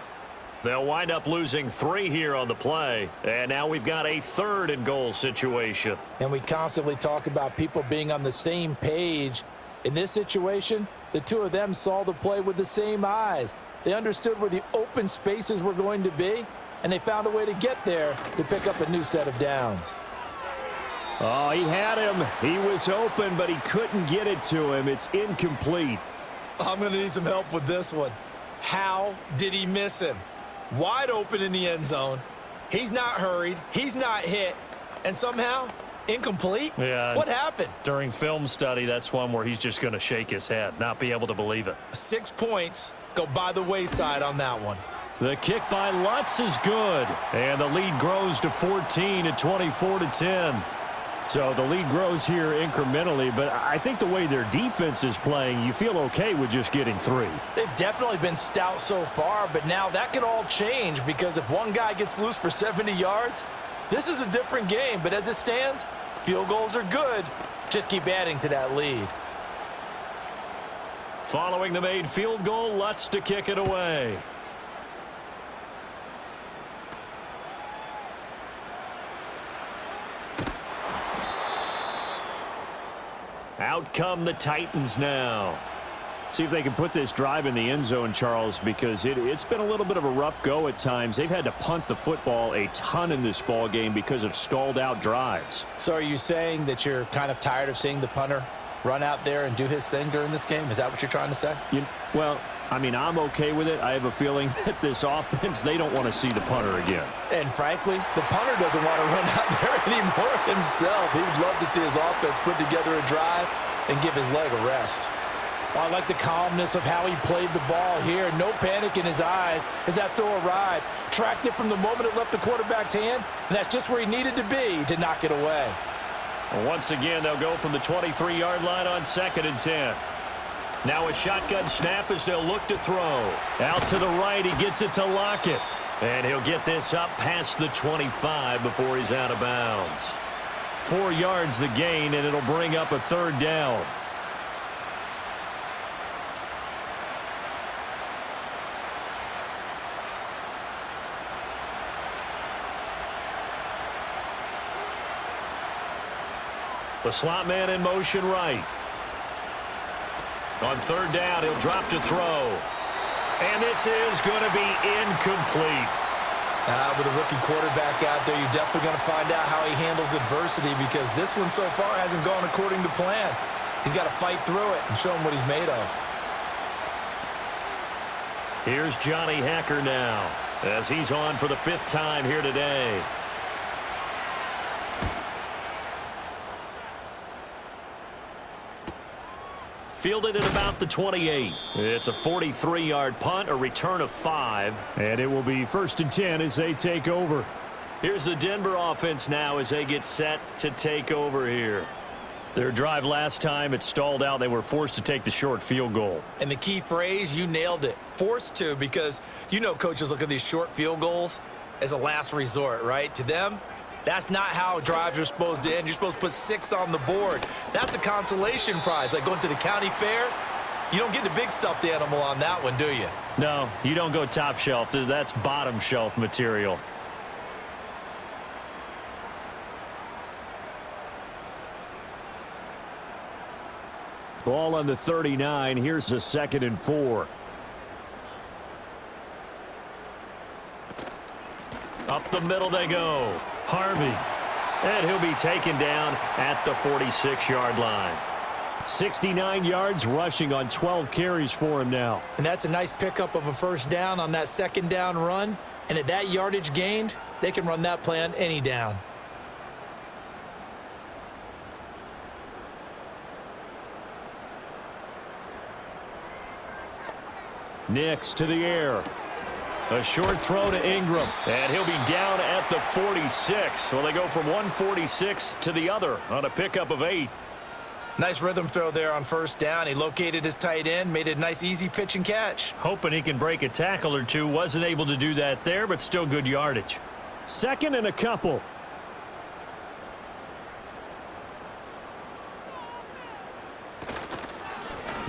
They'll wind up losing 3 here on the play. And now we've got a 3rd and goal situation. And we constantly talk about people being on the same page. In this situation, the two of them saw the play with the same eyes. They understood where the open spaces were going to be, and they found a way to get there to pick up a new set of downs. Oh, he had him. He was open, but he couldn't get it to him. It's incomplete. I'm going to need some help with this one. How did he miss him? Wide open in the end zone. He's not hurried. He's not hit. And somehow, incomplete? Yeah. What happened? During film study, that's one where he's just going to shake his head, not be able to believe it. 6 points go by the wayside on that one. The kick by Lutz is good. And the lead grows to 14 at 24-10. So the lead grows here incrementally, but I think the way their defense is playing, you feel okay with just getting 3. They've definitely been stout so far, but now that could all change because if one guy gets loose for 70 yards, this is a different game. But as it stands, field goals are good. Just keep adding to that lead. Following the made field goal, Lutz to kick it away. Out come the Titans now. See if they can put this drive in the end zone, Charles, because it's been a little bit of a rough go at times. They've had to punt the football a ton in this ball game because of stalled out drives. So are you saying that you're kind of tired of seeing the punter run out there and do his thing during this game? Is that what you're trying to say? Well, I mean, I'm okay with it. I have a feeling that this offense, they don't want to see the punter again. And frankly, the punter doesn't want to run out there anymore himself. He would love to see his offense put together a drive and give his leg a rest. Well, I like the calmness of how he played the ball here. No panic in his eyes as that throw arrived. Tracked it from the moment it left the quarterback's hand, and that's just where he needed to be to knock it away. Well, once again, they'll go from the 23-yard line on 2nd and 10. Now a shotgun snap as they'll look to throw. Out to the right, he gets it to Lockett. And he'll get this up past the 25 before he's out of bounds. 4 yards the gain, and it'll bring up a 3rd down. The slot man in motion right. On 3rd down, he'll drop to throw. And this is going to be incomplete. With a rookie quarterback out there, you're definitely going to find out how he handles adversity because this one so far hasn't gone according to plan. He's got to fight through it and show him what he's made of. Here's Johnny Hacker now as he's on for the 5th time here today. Fielded at about the 28. It's a 43-yard punt, a return of 5. And it will be 1st and 10 as they take over. Here's the Denver offense now as they get set to take over here. Their drive last time, it stalled out. They were forced to take the short field goal. And the key phrase, you nailed it, forced to, because you know coaches look at these short field goals as a last resort, right? To them, that's not how drives are supposed to end. You're supposed to put 6 on the board. That's a consolation prize. Like going to the county fair, you don't get the big stuffed animal on that one, do you? No, you don't go top shelf. That's bottom shelf material. Ball on the 39. Here's a 2nd and 4. Up the middle they go. Harvey. And he'll be taken down at the 46-yard line. 69 yards rushing on 12 carries for him now. And that's a nice pickup of a first down on that 2nd down run. And at that yardage gained, they can run that play on any down. Nix to the air. A short throw to Ingram. And he'll be down at the 46. So they go from 146 to the other on a pickup of 8. Nice rhythm throw there on first down. He located his tight end, made it a nice easy pitch and catch. Hoping he can break a tackle or two. Wasn't able to do that there, but still good yardage. 2nd and a couple.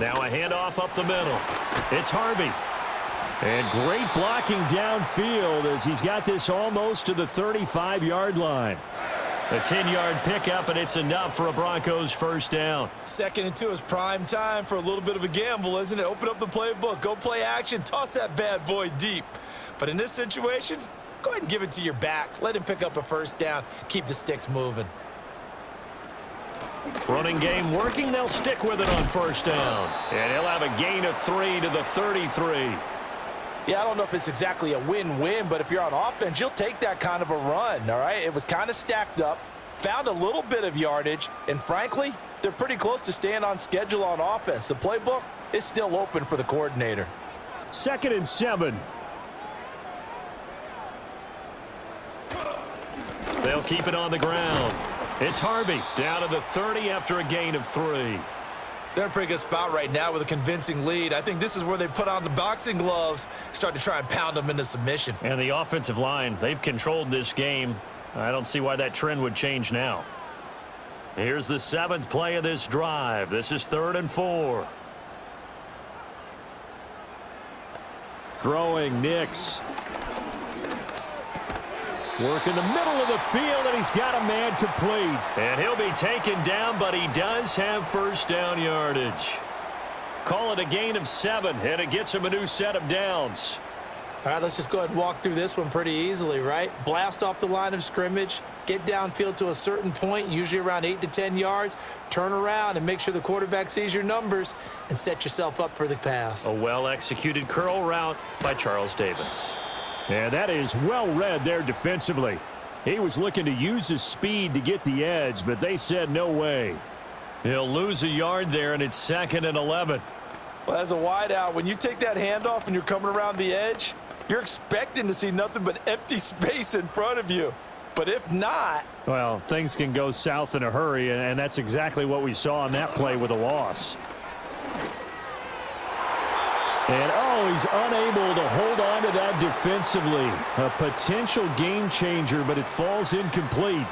Now a handoff up the middle. It's Harvey. And great blocking downfield as he's got this almost to the 35-yard line. A 10-yard pickup, and it's enough for a Broncos first down. 2nd and 2 is prime time for a little bit of a gamble, isn't it? Open up the playbook, go play action, toss that bad boy deep. But in this situation, go ahead and give it to your back. Let him pick up a first down. Keep the sticks moving. Running game working. They'll stick with it on first down. And he'll have a gain of 3 to the 33. Yeah, I don't know if it's exactly a win-win, but if you're on offense, you'll take that kind of a run, all right? It was kind of stacked up, found a little bit of yardage, and frankly, they're pretty close to staying on schedule on offense. The playbook is still open for the coordinator. 2nd and 7. They'll keep it on the ground. It's Harvey down to the 30 after a gain of 3. They're in a pretty good spot right now with a convincing lead. I think this is where they put on the boxing gloves, start to try and pound them into submission. And the offensive line, they've controlled this game. I don't see why that trend would change now. Here's the 7th play of this drive. This is 3rd and 4. Throwing Nix. Work in the middle of the field, and he's got a man complete. And he'll be taken down, but he does have first down yardage. Call it a gain of 7, and it gets him a new set of downs. All right, let's just go ahead and walk through this one pretty easily, right? Blast off the line of scrimmage, get downfield to a certain point, usually around 8 to 10 yards, turn around and make sure the quarterback sees your numbers and set yourself up for the pass. A well-executed curl route by Charles Davis. And that is well read there defensively. He was looking to use his speed to get the edge, but they said no way. He'll lose a yard there, and it's 2nd and 11. Well, as a wideout, when you take that handoff and you're coming around the edge, you're expecting to see nothing but empty space in front of you. But if not... Well, things can go south in a hurry, and that's exactly what we saw on that play with a loss. And, oh, he's unable to hold on to that defensively. A potential game changer, but it falls incomplete.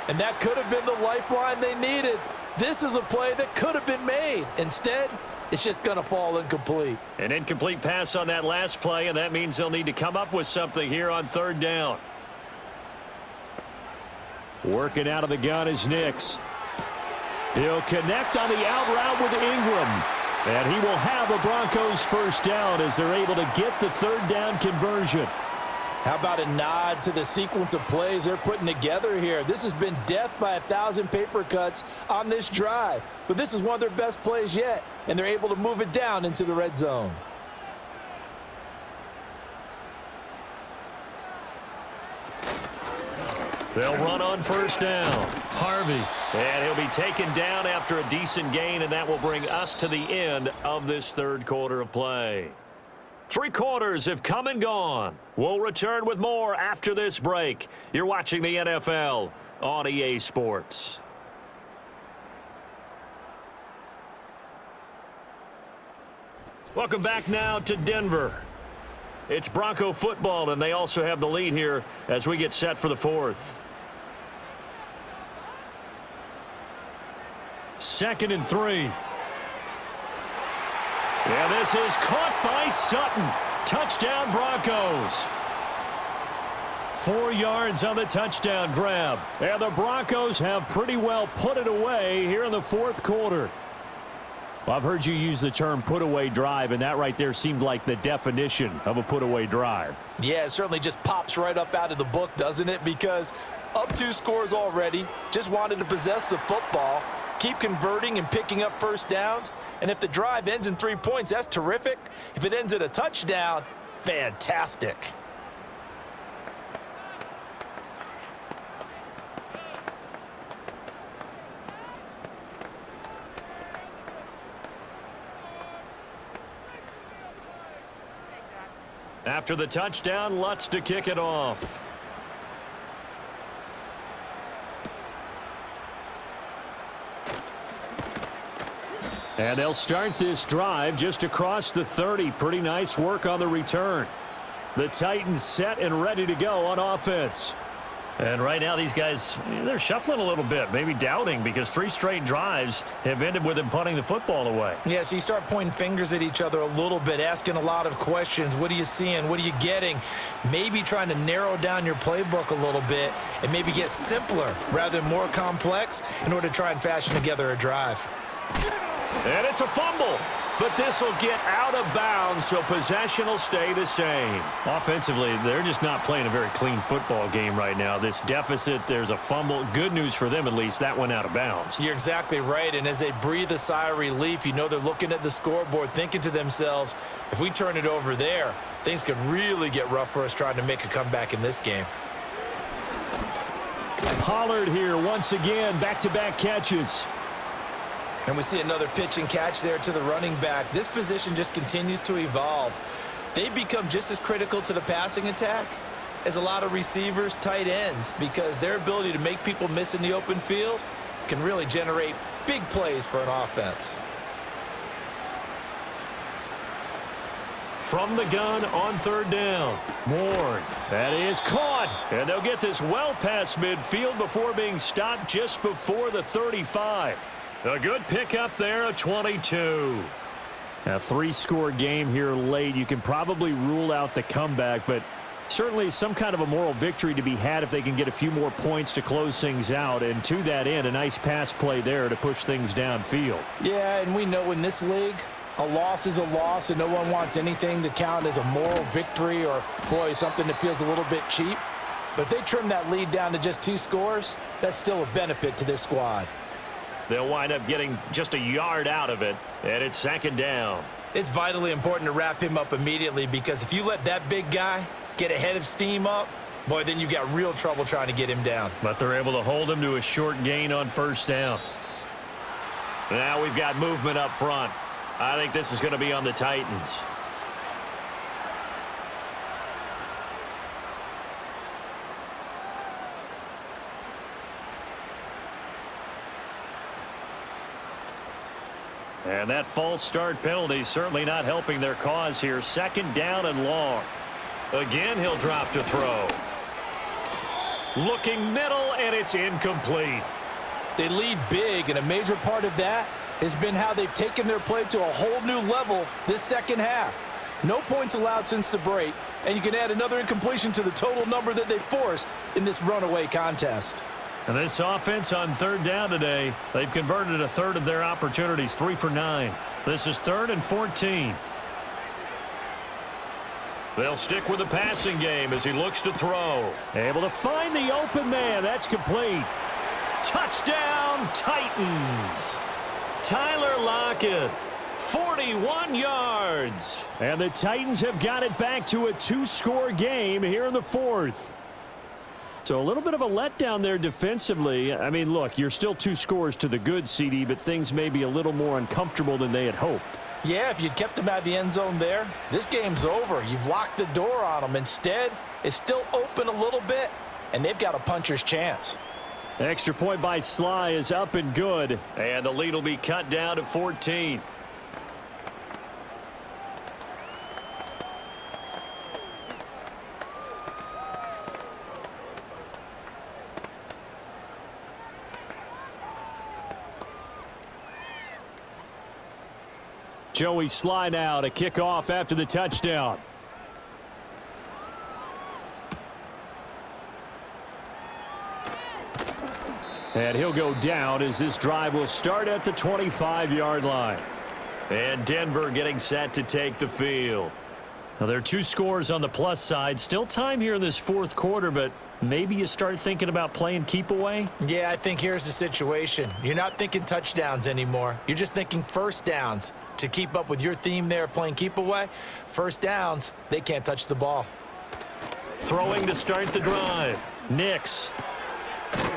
And that could have been the lifeline they needed. This is a play that could have been made. Instead, it's just going to fall incomplete. An incomplete pass on that last play, and that means they'll need to come up with something here on 3rd down. Working out of the gun is Nix. He'll connect on the out route with Ingram. And he will have a Broncos first down as they're able to get the 3rd down conversion. How about a nod to the sequence of plays they're putting together here? This has been death by 1,000 paper cuts on this drive. But this is one of their best plays yet, and they're able to move it down into the red zone. They'll run on first down. Harvey. And he'll be taken down after a decent gain, and that will bring us to the end of this 3rd quarter of play. 3 quarters have come and gone. We'll return with more after this break. You're watching the NFL on EA Sports. Welcome back now to Denver. It's Bronco football, and they also have the lead here as we get set for the fourth. 2nd and 3. Yeah, this is caught by Sutton. Touchdown, Broncos. 4 yards on the touchdown grab. And the Broncos have pretty well put it away here in the fourth quarter. Well, I've heard you use the term put-away drive, and that right there seemed like the definition of a put-away drive. Yeah, it certainly just pops right up out of the book, doesn't it? Because up 2 scores already, just wanted to possess the football, keep converting and picking up first downs. And if the drive ends in 3 points, that's terrific. If it ends in a touchdown, fantastic. After the touchdown, Lutz to kick it off. And they'll start this drive just across the 30. Pretty nice work on the return. The Titans set and ready to go on offense. And right now these guys, they're shuffling a little bit, maybe doubting, because 3 straight drives have ended with them punting the football away. Yeah, so you start pointing fingers at each other a little bit, asking a lot of questions. What are you seeing? What are you getting? Maybe trying to narrow down your playbook a little bit and maybe get simpler rather than more complex in order to try and fashion together a drive. And it's a fumble, but this will get out of bounds, so possession will stay the same. Offensively, they're just not playing a very clean football game right now. This deficit, there's a fumble. Good news for them, at least. That went out of bounds. You're exactly right, and as they breathe a sigh of relief, you know they're looking at the scoreboard, thinking to themselves, if we turn it over there, things could really get rough for us trying to make a comeback in this game. Pollard here once again, back-to-back catches. And we see another pitch and catch there to the running back. This position just continues to evolve. They become just as critical to the passing attack as a lot of receivers, tight ends, because their ability to make people miss in the open field can really generate big plays for an offense. From the gun on 3rd down. Moore. That is caught. And they'll get this well past midfield before being stopped just before the 35. A good pickup there, a 22. A 3-score game here late. You can probably rule out the comeback, but certainly some kind of a moral victory to be had if they can get a few more points to close things out. And to that end, a nice pass play there to push things downfield. Yeah, and we know in this league, a loss is a loss, and no one wants anything to count as a moral victory or, boy, something that feels a little bit cheap. But if they trim that lead down to just 2 scores, that's still a benefit to this squad. They'll wind up getting just a yard out of it, and it's 2nd down. It's vitally important to wrap him up immediately, because if you let that big guy get a head of steam up, boy, then you've got real trouble trying to get him down. But they're able to hold him to a short gain on 1st down. Now we've got movement up front. I think this is going to be on the Titans. And that false start penalty certainly not helping their cause here. 2nd down and long. Again, he'll drop to throw. Looking middle, and it's incomplete. They lead big, and a major part of that has been how they've taken their play to a whole new level this second half. No points allowed since the break, and you can add another incompletion to the total number that they forced in this runaway contest. And this offense on 3rd down today, they've converted a third of their opportunities, 3 for 9. This is 3rd and 14. They'll stick with the passing game as he looks to throw. Able to find the open man. That's complete. Touchdown, Titans. Tyler Lockett, 41 yards. And the Titans have got it back to a 2-score game here in the 4th. So a little bit of a letdown there defensively. I mean, look, you're still 2 scores to the good, CD, but things may be a little more uncomfortable than they had hoped. Yeah, if you'd kept them out of the end zone there, this game's over. You've locked the door on them. Instead, it's still open a little bit, and they've got a puncher's chance. Extra point by Sly is up and good. And the lead will be cut down to 14. Joey Sly now to kick off after the touchdown. And he'll go down as this drive will start at the 25-yard line. And Denver getting set to take the field. Now, there are 2 scores on the plus side. Still time here in this fourth quarter, but maybe you start thinking about playing keep away? Yeah, I think here's the situation. You're not thinking touchdowns anymore. You're just thinking first downs. To keep up with your theme there playing keep away, first downs, they can't touch the ball. Throwing to start the drive. Nix.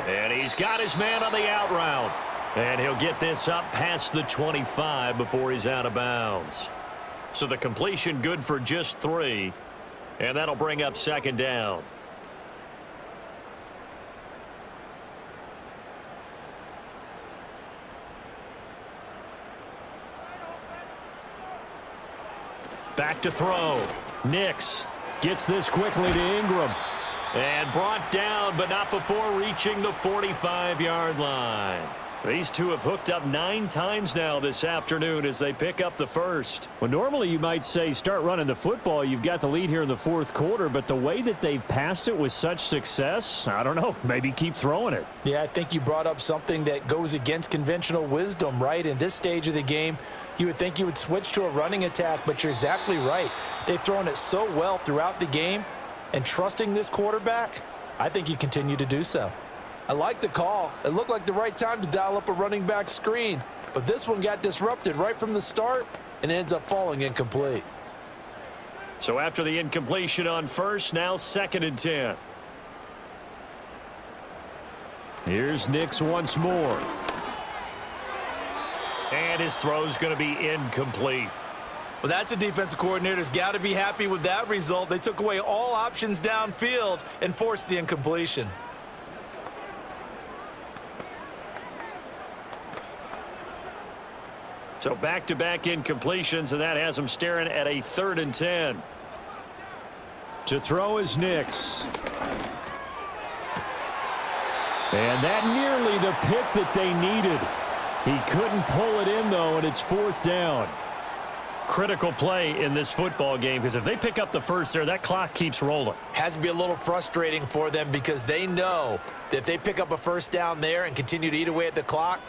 And he's got his man on the out route. And he'll get this up past the 25 before he's out of bounds. So the completion good for just 3. And that'll bring up second down. Back to throw. Nix Gets this quickly to Ingram. and brought down, but not before reaching the 45-yard line. These two have hooked up 9 times now this afternoon as they pick up the first. Well, normally you might say start running the football. You've got the lead here in the fourth quarter, but the way that they've passed it with such success, I don't know, maybe keep throwing it. Yeah, I think you brought up something that goes against conventional wisdom, right? In this stage of the game, you would think you would switch to a running attack, but you're exactly right. They've thrown it so well throughout the game, and trusting this quarterback, I think you continue to do so. I like the call. It looked like the right time to dial up a running back screen, but this one got disrupted right from the start and ends up falling incomplete. So after the incompletion on first, now 2nd and 10. Here's Nix once more. And his throw's going to be incomplete. Well, that's a defensive coordinator's got to be happy with that result. They took away all options downfield and forced the incompletion. So back-to-back incompletions, and that has him staring at a 3rd and 10. To throw is Nix. And that nearly the pick that they needed. He couldn't pull it in, though, and it's 4th down. Critical play in this football game, because if they pick up the first there, that clock keeps rolling. Has to be a little frustrating for them because they know that if they pick up a first down there and continue to eat away at the clock,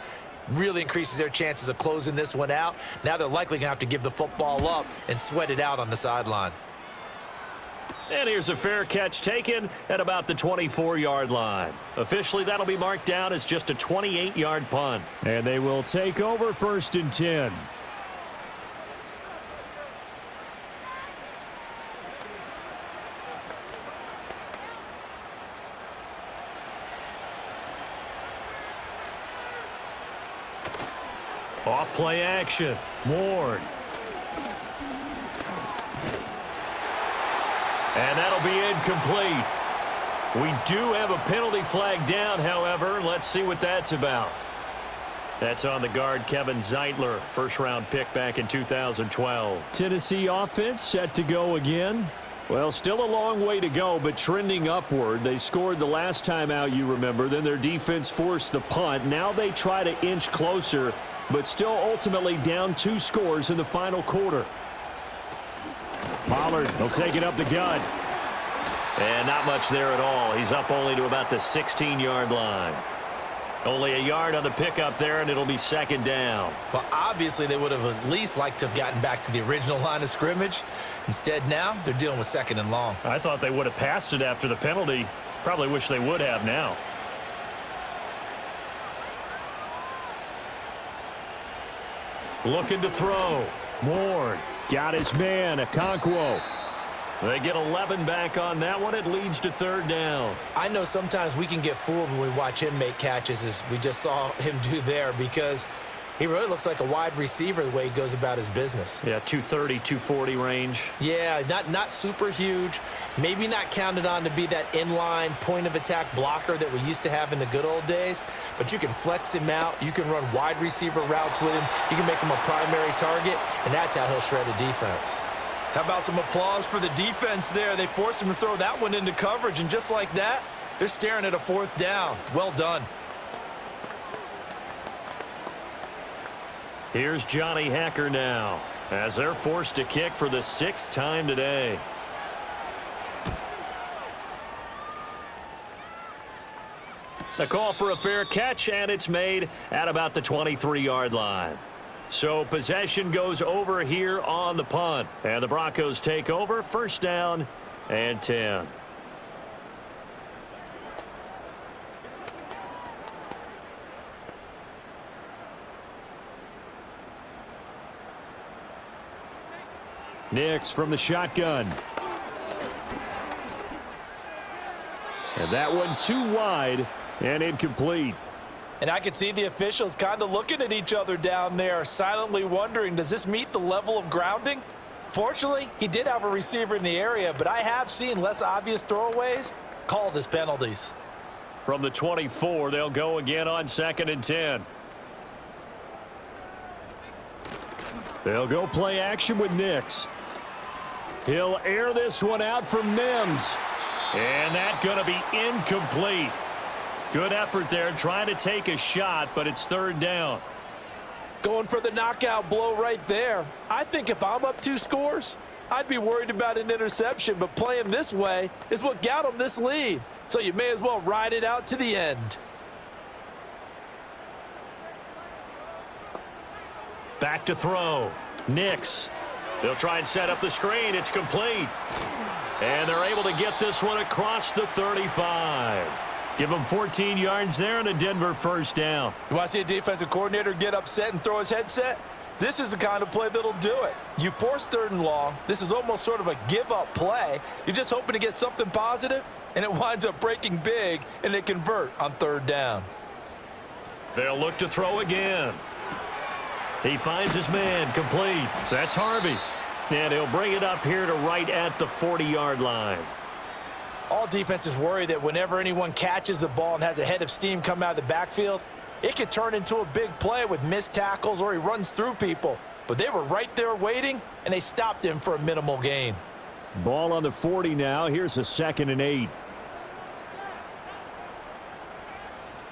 really increases their chances of closing this one out. Now they're likely going to have to give the football up and sweat it out on the sideline. And here's a fair catch taken at about the 24-yard line. Officially, that'll be marked down as just a 28-yard punt. And they will take over 1st and 10. Off play action. Ward. And that'll be incomplete. We do have a penalty flag down, however. Let's see what that's about. That's on the guard, Kevin Zeitler, first-round pick back in 2012. Tennessee offense set to go again. Well, still a long way to go, but trending upward. They scored the last time out, you remember. Then their defense forced the punt. Now they try to inch closer, but still ultimately down 2 scores in the final quarter. Pollard, he'll take it up the gut. And not much there at all. He's up only to about the 16-yard line. Only a yard on the pickup there, and it'll be 2nd down. Well, obviously they would have at least liked to have gotten back to the original line of scrimmage. Instead now, they're dealing with 2nd and long. I thought they would have passed it after the penalty. Probably wish they would have now. Looking to throw. Ward. Got his man, Okonkwo. They get 11 back on that one. It leads to 3rd down. I know sometimes we can get fooled when we watch him make catches, as we just saw him do there, because he really looks like a wide receiver the way he goes about his business. Yeah, 230, 240 range. Yeah, not super huge. Maybe not counted on to be that inline point-of-attack blocker that we used to have in the good old days, but you can flex him out. You can run wide receiver routes with him. You can make him a primary target, and that's how he'll shred a defense. How about some applause for the defense there? They forced him to throw that one into coverage, and just like that, they're staring at a 4th down. Well done. Here's Johnny Hacker now. as they're forced to kick for the 6th time today. A call for a fair catch, and it's made at about the 23-yard line. So possession goes over here on the punt, and the Broncos take over, 1st down and 10. Nix from the shotgun. And that one too wide and incomplete. And I can see the officials kind of looking at each other down there, silently wondering, does this meet the level of grounding? Fortunately, he did have a receiver in the area, but I have seen less obvious throwaways called as penalties. From the 24, they'll go again on 2nd and 10. They'll go play action with Nix. He'll air this one out for Mims. And that's going to be incomplete. Good effort there trying to take a shot, but it's 3rd down. Going for the knockout blow right there. I think if I'm up 2 scores, I'd be worried about an interception, but playing this way is what got them this lead. So you may as well ride it out to the end. Back to throw. Nix. They'll try and set up the screen. It's complete. And they're able to get this one across the 35. Give them 14 yards there and a Denver 1st down. You want to see a defensive coordinator get upset and throw his headset? This is the kind of play that'll do it. You force 3rd and long. This is almost sort of a give-up play. You're just hoping to get something positive, and it winds up breaking big, and they convert on 3rd down. They'll look to throw again. He finds his man, complete. That's Harvey. And he'll bring it up here to right at the 40-yard line. All defenses worry that whenever anyone catches the ball and has a head of steam come out of the backfield, it could turn into a big play with missed tackles or he runs through people. But they were right there waiting, and they stopped him for a minimal gain. Ball on the 40 now. Here's a 2nd and 8.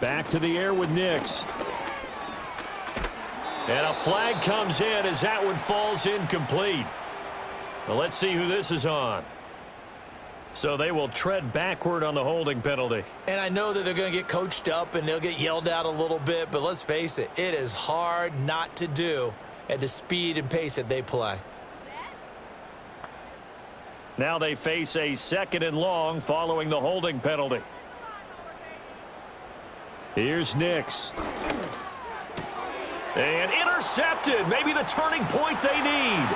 Back to the air with Nix. And a flag comes in as that one falls incomplete. Well, let's see who this is on. So they will tread backward on the holding penalty. And I know that they're going to get coached up and they'll get yelled at a little bit, but let's face it, it is hard not to do at the speed and pace that they play. Now they face a 2nd and long following the holding penalty. Here's Nix. And intercepted. Maybe the turning point they need.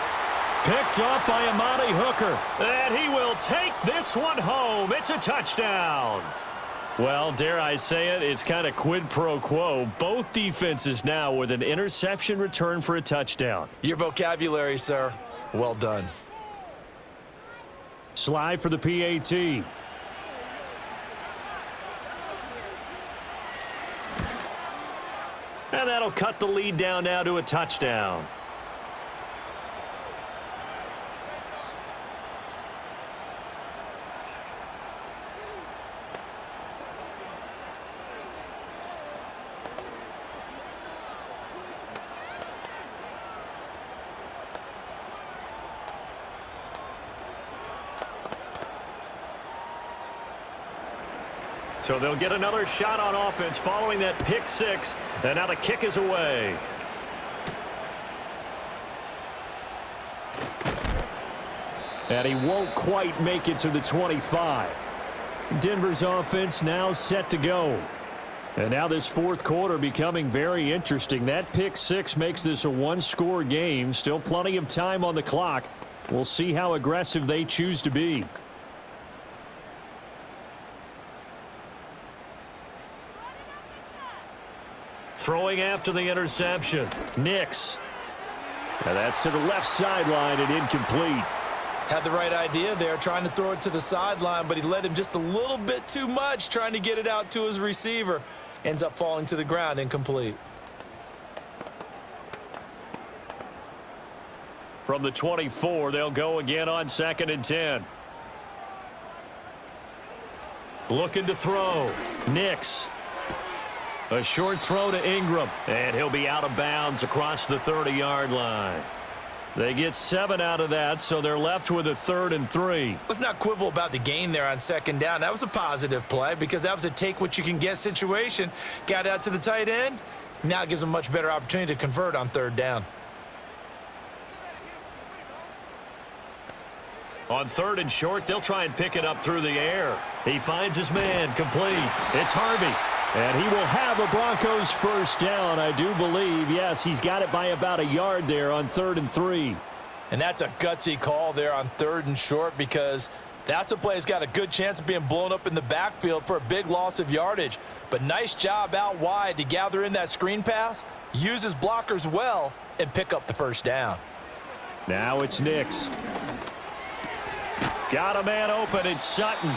Picked up by Amani Hooker. And he will take this one home. It's a touchdown. Well, dare I say it, it's kind of quid pro quo. Both defenses now with an interception return for a touchdown. Your vocabulary, sir. Well done. Slide for the PAT. And that'll cut the lead down now to a touchdown. So they'll get another shot on offense following that pick 6. And now the kick is away. And he won't quite make it to the 25. Denver's offense now set to go. And now this 4th quarter becoming very interesting. That pick 6 makes this a 1-score game. Still plenty of time on the clock. We'll see how aggressive they choose to be. Throwing after the interception. Nix. And that's to the left sideline and incomplete. Had the right idea there, trying to throw it to the sideline, but he led him just a little bit too much, trying to get it out to his receiver. Ends up falling to the ground, incomplete. From the 24, they'll go again on 2nd and 10. Looking to throw. Nix. A short throw to Ingram, and he'll be out of bounds across the 30-yard line. They get 7 out of that, so they're left with a 3rd and 3. Let's not quibble about the gain there on 2nd down. That was a positive play because that was a take-what-you-can-get situation. Got out to the tight end. Now it gives them a much better opportunity to convert on 3rd down. On 3rd and short, they'll try and pick it up through the air. He finds his man, complete. It's Harvey. And he will have a Broncos 1st down, I do believe. Yes, he's got it by about a yard there on 3rd and 3. And that's a gutsy call there on 3rd and short because that's a play that's got a good chance of being blown up in the backfield for a big loss of yardage. But nice job out wide to gather in that screen pass, use his blockers well, and pick up the 1st down. Now it's Nix. Got a man open. It's Sutton.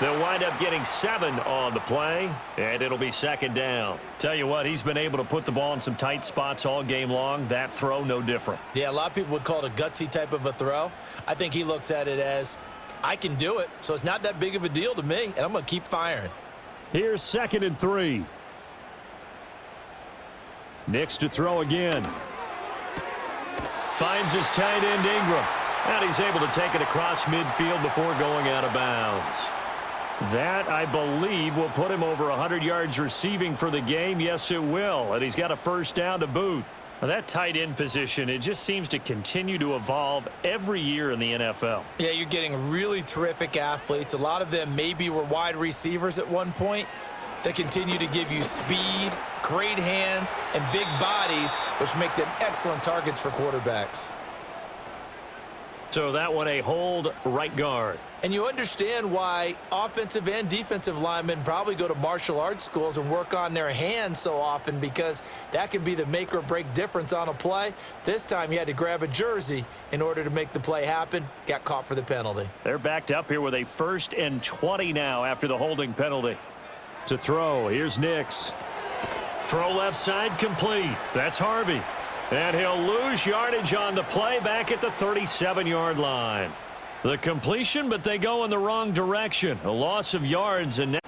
They'll wind up getting 7 on the play, and it'll be 2nd down. Tell you what, he's been able to put the ball in some tight spots all game long. That throw, no different. Yeah, a lot of people would call it a gutsy type of a throw. I think he looks at it as, I can do it, so it's not that big of a deal to me, and I'm going to keep firing. Here's 2nd and 3. Nix to throw again. Finds his tight end, Ingram. And he's able to take it across midfield before going out of bounds. That, I believe, will put him over 100 yards receiving for the game. Yes, it will. And he's got a 1st down to boot. Now, that tight end position, it just seems to continue to evolve every year in the NFL. Yeah, you're getting really terrific athletes. A lot of them maybe were wide receivers at one point. They continue to give you speed, great hands, and big bodies, which make them excellent targets for quarterbacks. So that one a hold right guard. And you understand why offensive and defensive linemen probably go to martial arts schools and work on their hands so often because that can be the make or break difference on a play. This time he had to grab a jersey in order to make the play happen. Got caught for the penalty. They're backed up here with a 1st and 20 now after the holding penalty. To throw, here's Nix. Throw left side complete. That's Harvey. And he'll lose yardage on the play back at the 37-yard line. The completion, but they go in the wrong direction. A loss of yards. And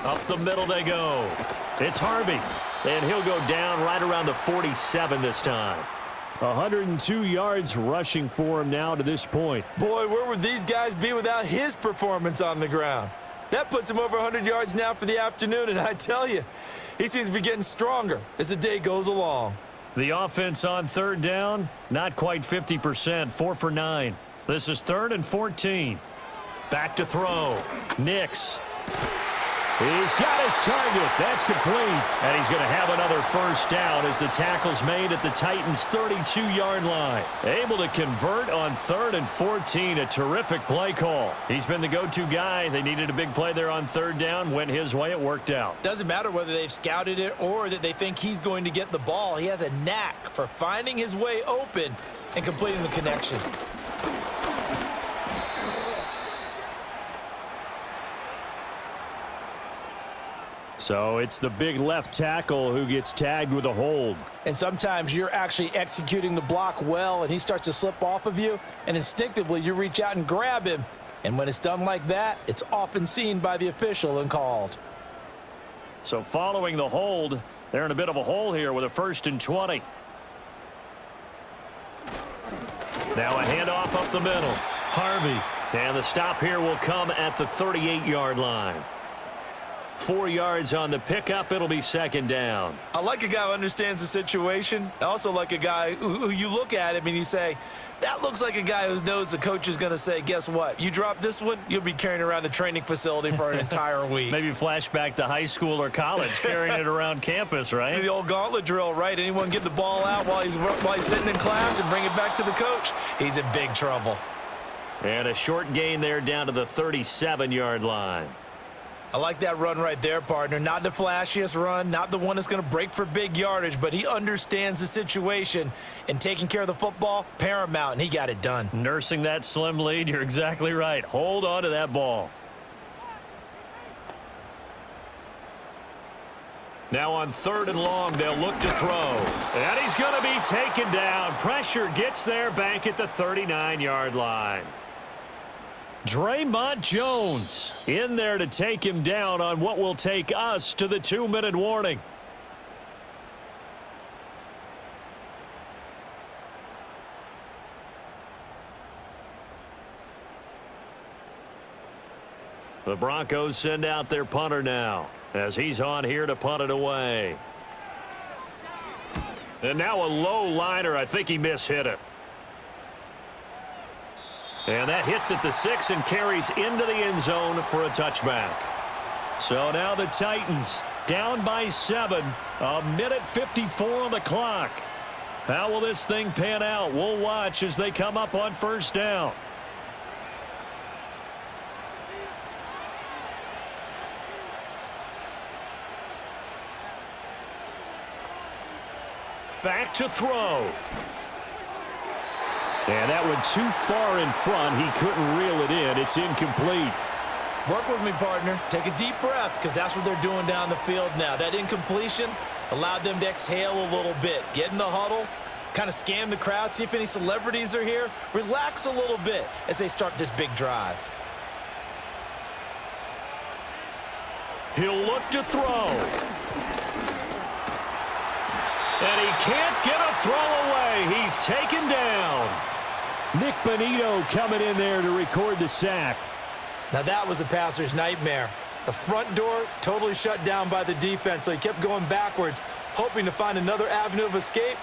up the middle they go. It's Harvey. And he'll go down right around the 47 this time. 102 yards rushing for him now to this point. Boy, where would these guys be without his performance on the ground? That puts him over 100 yards now for the afternoon, and I tell you, he seems to be getting stronger as the day goes along. The offense on 3rd down, not quite 50%, 4 for 9. This is 3rd and 14. Back to throw. Nix. He's got his target. That's complete. And he's going to have another 1st down as the tackle's made at the Titans' 32-yard line. Able to convert on 3rd and 14. A terrific play call. He's been the go-to guy. They needed a big play there on 3rd down. Went his way. It worked out. Doesn't matter whether they've scouted it or that they think he's going to get the ball. He has a knack for finding his way open and completing the connection. So it's the big left tackle who gets tagged with a hold. And sometimes you're actually executing the block well, and he starts to slip off of you, and instinctively you reach out and grab him. And when it's done like that, it's often seen by the official and called. So following the hold, they're in a bit of a hole here with a 1st and 20. Now a handoff up the middle. Harvey. And the stop here will come at the 38-yard line. 4 yards on the pickup. It'll be 2nd down. I like a guy who understands the situation. I also like a guy who you look at him and you say, that looks like a guy who knows the coach is going to say, guess what? You drop this one, you'll be carrying around the training facility for an entire week. Maybe flashback to high school or college, carrying it around campus, right? The old gauntlet drill, right? Anyone get the ball out while he's sitting in class and bring it back to the coach, he's in big trouble. And a short gain there down to the 37-yard line. I like that run right there, partner. Not the flashiest run, not the one that's going to break for big yardage, but he understands the situation, and taking care of the football, paramount, and he got it done. Nursing that slim lead, you're exactly right. Hold on to that ball. Now on 3rd and long, they'll look to throw. And he's going to be taken down. Pressure gets there back at the 39-yard line. Draymond Jones in there to take him down on what will take us to the 2-minute warning. The Broncos send out their punter now as he's on here to punt it away. And now a low liner. I think he mishit it. And that hits at the 6 and carries into the end zone for a touchback. So now the Titans down by 7. 1:54 on the clock. How will this thing pan out? We'll watch as they come up on first down. Back to throw. And that went too far in front. He couldn't reel it in. It's incomplete. Work with me, partner. Take a deep breath, because that's what they're doing down the field now. That incompletion allowed them to exhale a little bit. Get in the huddle, kind of scan the crowd, see if any celebrities are here. Relax a little bit as they start this big drive. He'll look to throw. And he can't get a throw away. He's taken down. Nick Bonito coming in there to record the sack. Now that was a passer's nightmare. The front door totally shut down by the defense, so he kept going backwards, hoping to find another avenue of escape.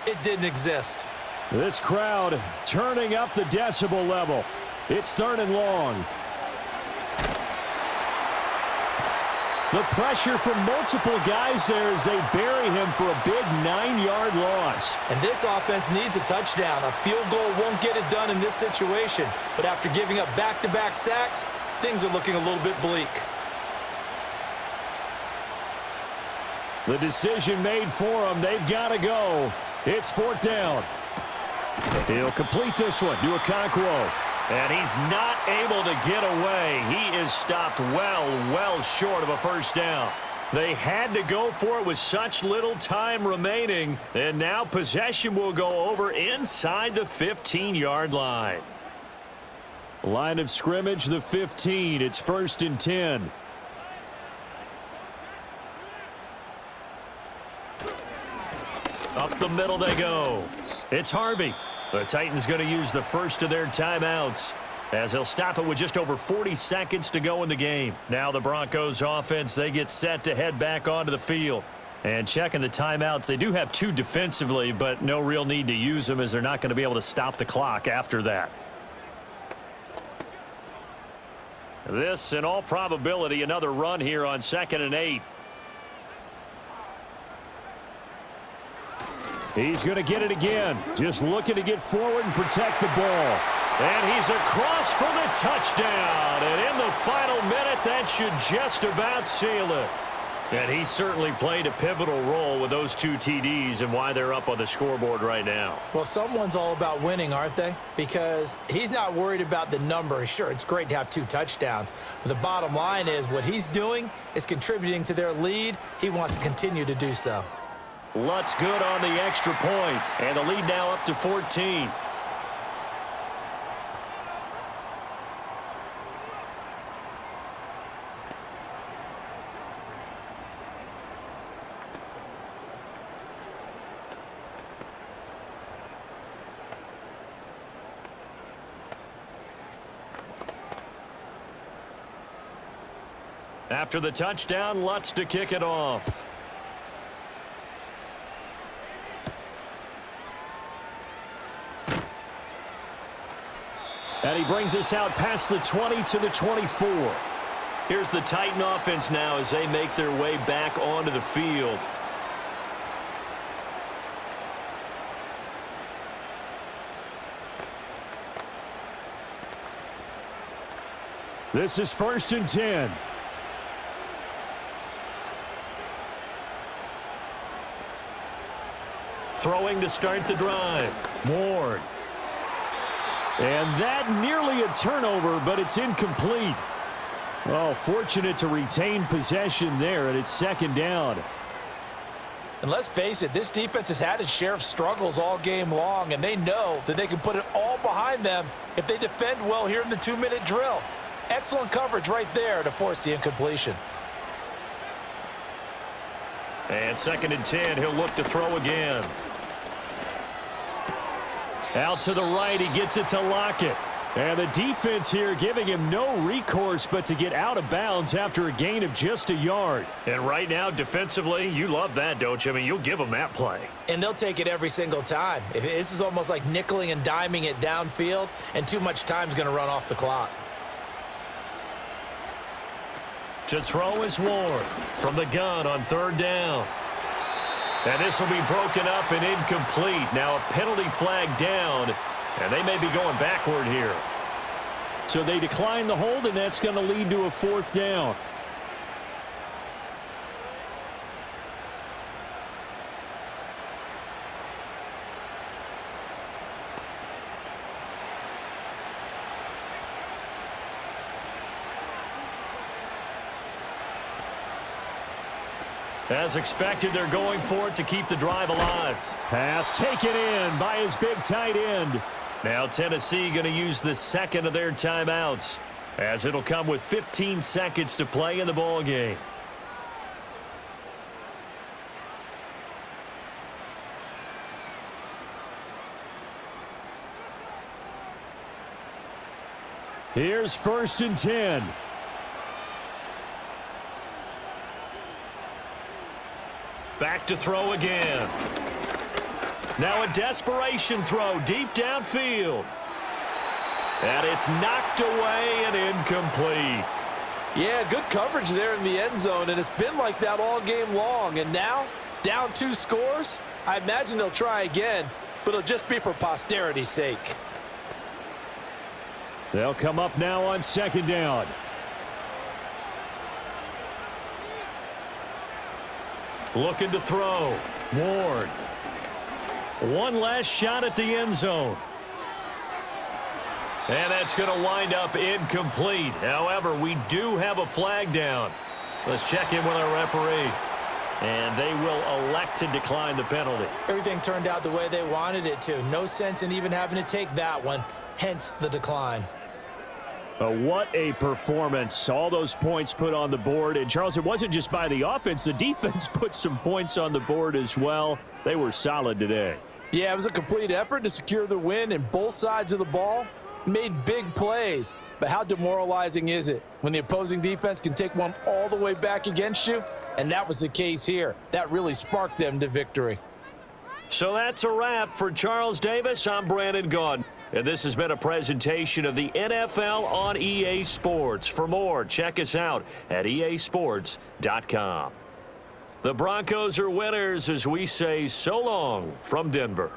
It didn't exist. This crowd turning up the decibel level. It's 3rd and long. The pressure from multiple guys there as they bury him for a big 9-yard loss. And this offense needs a touchdown. A field goal won't get it done in this situation. But after giving up back-to-back sacks, things are looking a little bit bleak. The decision made for him. They've got to go. It's 4th down. He'll complete this one to Okonkwo. And he's not able to get away. He is stopped well short of a first down. They had to go for it with such little time remaining. And now possession will go over inside the 15-yard line. Line of scrimmage, the 15. It's 1st and 10. Up the middle they go. It's Harvey. The Titans going to use the first of their timeouts as they'll stop it with just over 40 seconds to go in the game. Now the Broncos offense, they get set to head back onto the field. And checking the timeouts, they do have 2 defensively, but no real need to use them as they're not going to be able to stop the clock after that. This, in all probability, another run here on 2nd and 8. He's going to get it again. Just looking to get forward and protect the ball. And he's across for the touchdown. And in the final minute, that should just about seal it. And he certainly played a pivotal role with those 2 TDs and why they're up on the scoreboard right now. Well, someone's all about winning, aren't they? Because he's not worried about the number. Sure, it's great to have 2 touchdowns. But the bottom line is what he's doing is contributing to their lead. He wants to continue to do so. Lutz good on the extra point, and the lead now up to 14. After the touchdown, Lutz to kick it off. And he brings us out past the 20 to the 24. Here's the Titan offense now as they make their way back onto the field. This is 1st and 10. Throwing to start the drive. Ward. And that nearly a turnover, but it's incomplete. Oh, fortunate to retain possession there, and it's 2nd down. And let's face it, this defense has had its share of struggles all game long, and they know that they can put it all behind them if they defend well here in the 2-minute drill. Excellent coverage right there to force the incompletion. And 2nd and 10, he'll look to throw again. Out to the right, he gets it to Lockett. And the defense here giving him no recourse but to get out of bounds after a gain of just a yard. And right now, defensively, you love that, don't you? I mean, you'll give them that play. And they'll take it every single time. This is almost like nickeling and diming it downfield, and too much time's going to run off the clock. To throw is Ward from the gun on 3rd down. And this will be broken up and incomplete. Now a penalty flag down, and they may be going backward here. So they decline the hold, and that's going to lead to a 4th down. As expected, they're going for it to keep the drive alive. Pass taken in by his big tight end. Now Tennessee going to use the 2nd of their timeouts, as it'll come with 15 seconds to play in the ball game. Here's 1st and 10. Back to throw again. Now a desperation throw deep downfield. And it's knocked away and incomplete. Yeah, good coverage there in the end zone, and it's been like that all game long. And now, down 2 scores, I imagine they'll try again, but it'll just be for posterity's sake. They'll come up now on 2nd down. Looking to throw. Ward. One last shot at the end zone. And that's going to wind up incomplete. However, we do have a flag down. Let's check in with our referee. And they will elect to decline the penalty. Everything turned out the way they wanted it to. No sense in even having to take that one, hence the decline. What a performance. All those points put on the board. And, Charles, it wasn't just by the offense. The defense put some points on the board as well. They were solid today. Yeah, it was a complete effort to secure the win, and both sides of the ball made big plays. But how demoralizing is it when the opposing defense can take one all the way back against you? And that was the case here. That really sparked them to victory. So that's a wrap for Charles Davis. I'm Brandon Gaudin. And this has been a presentation of the NFL on EA Sports. For more, check us out at easports.com. The Broncos are winners as we say so long from Denver.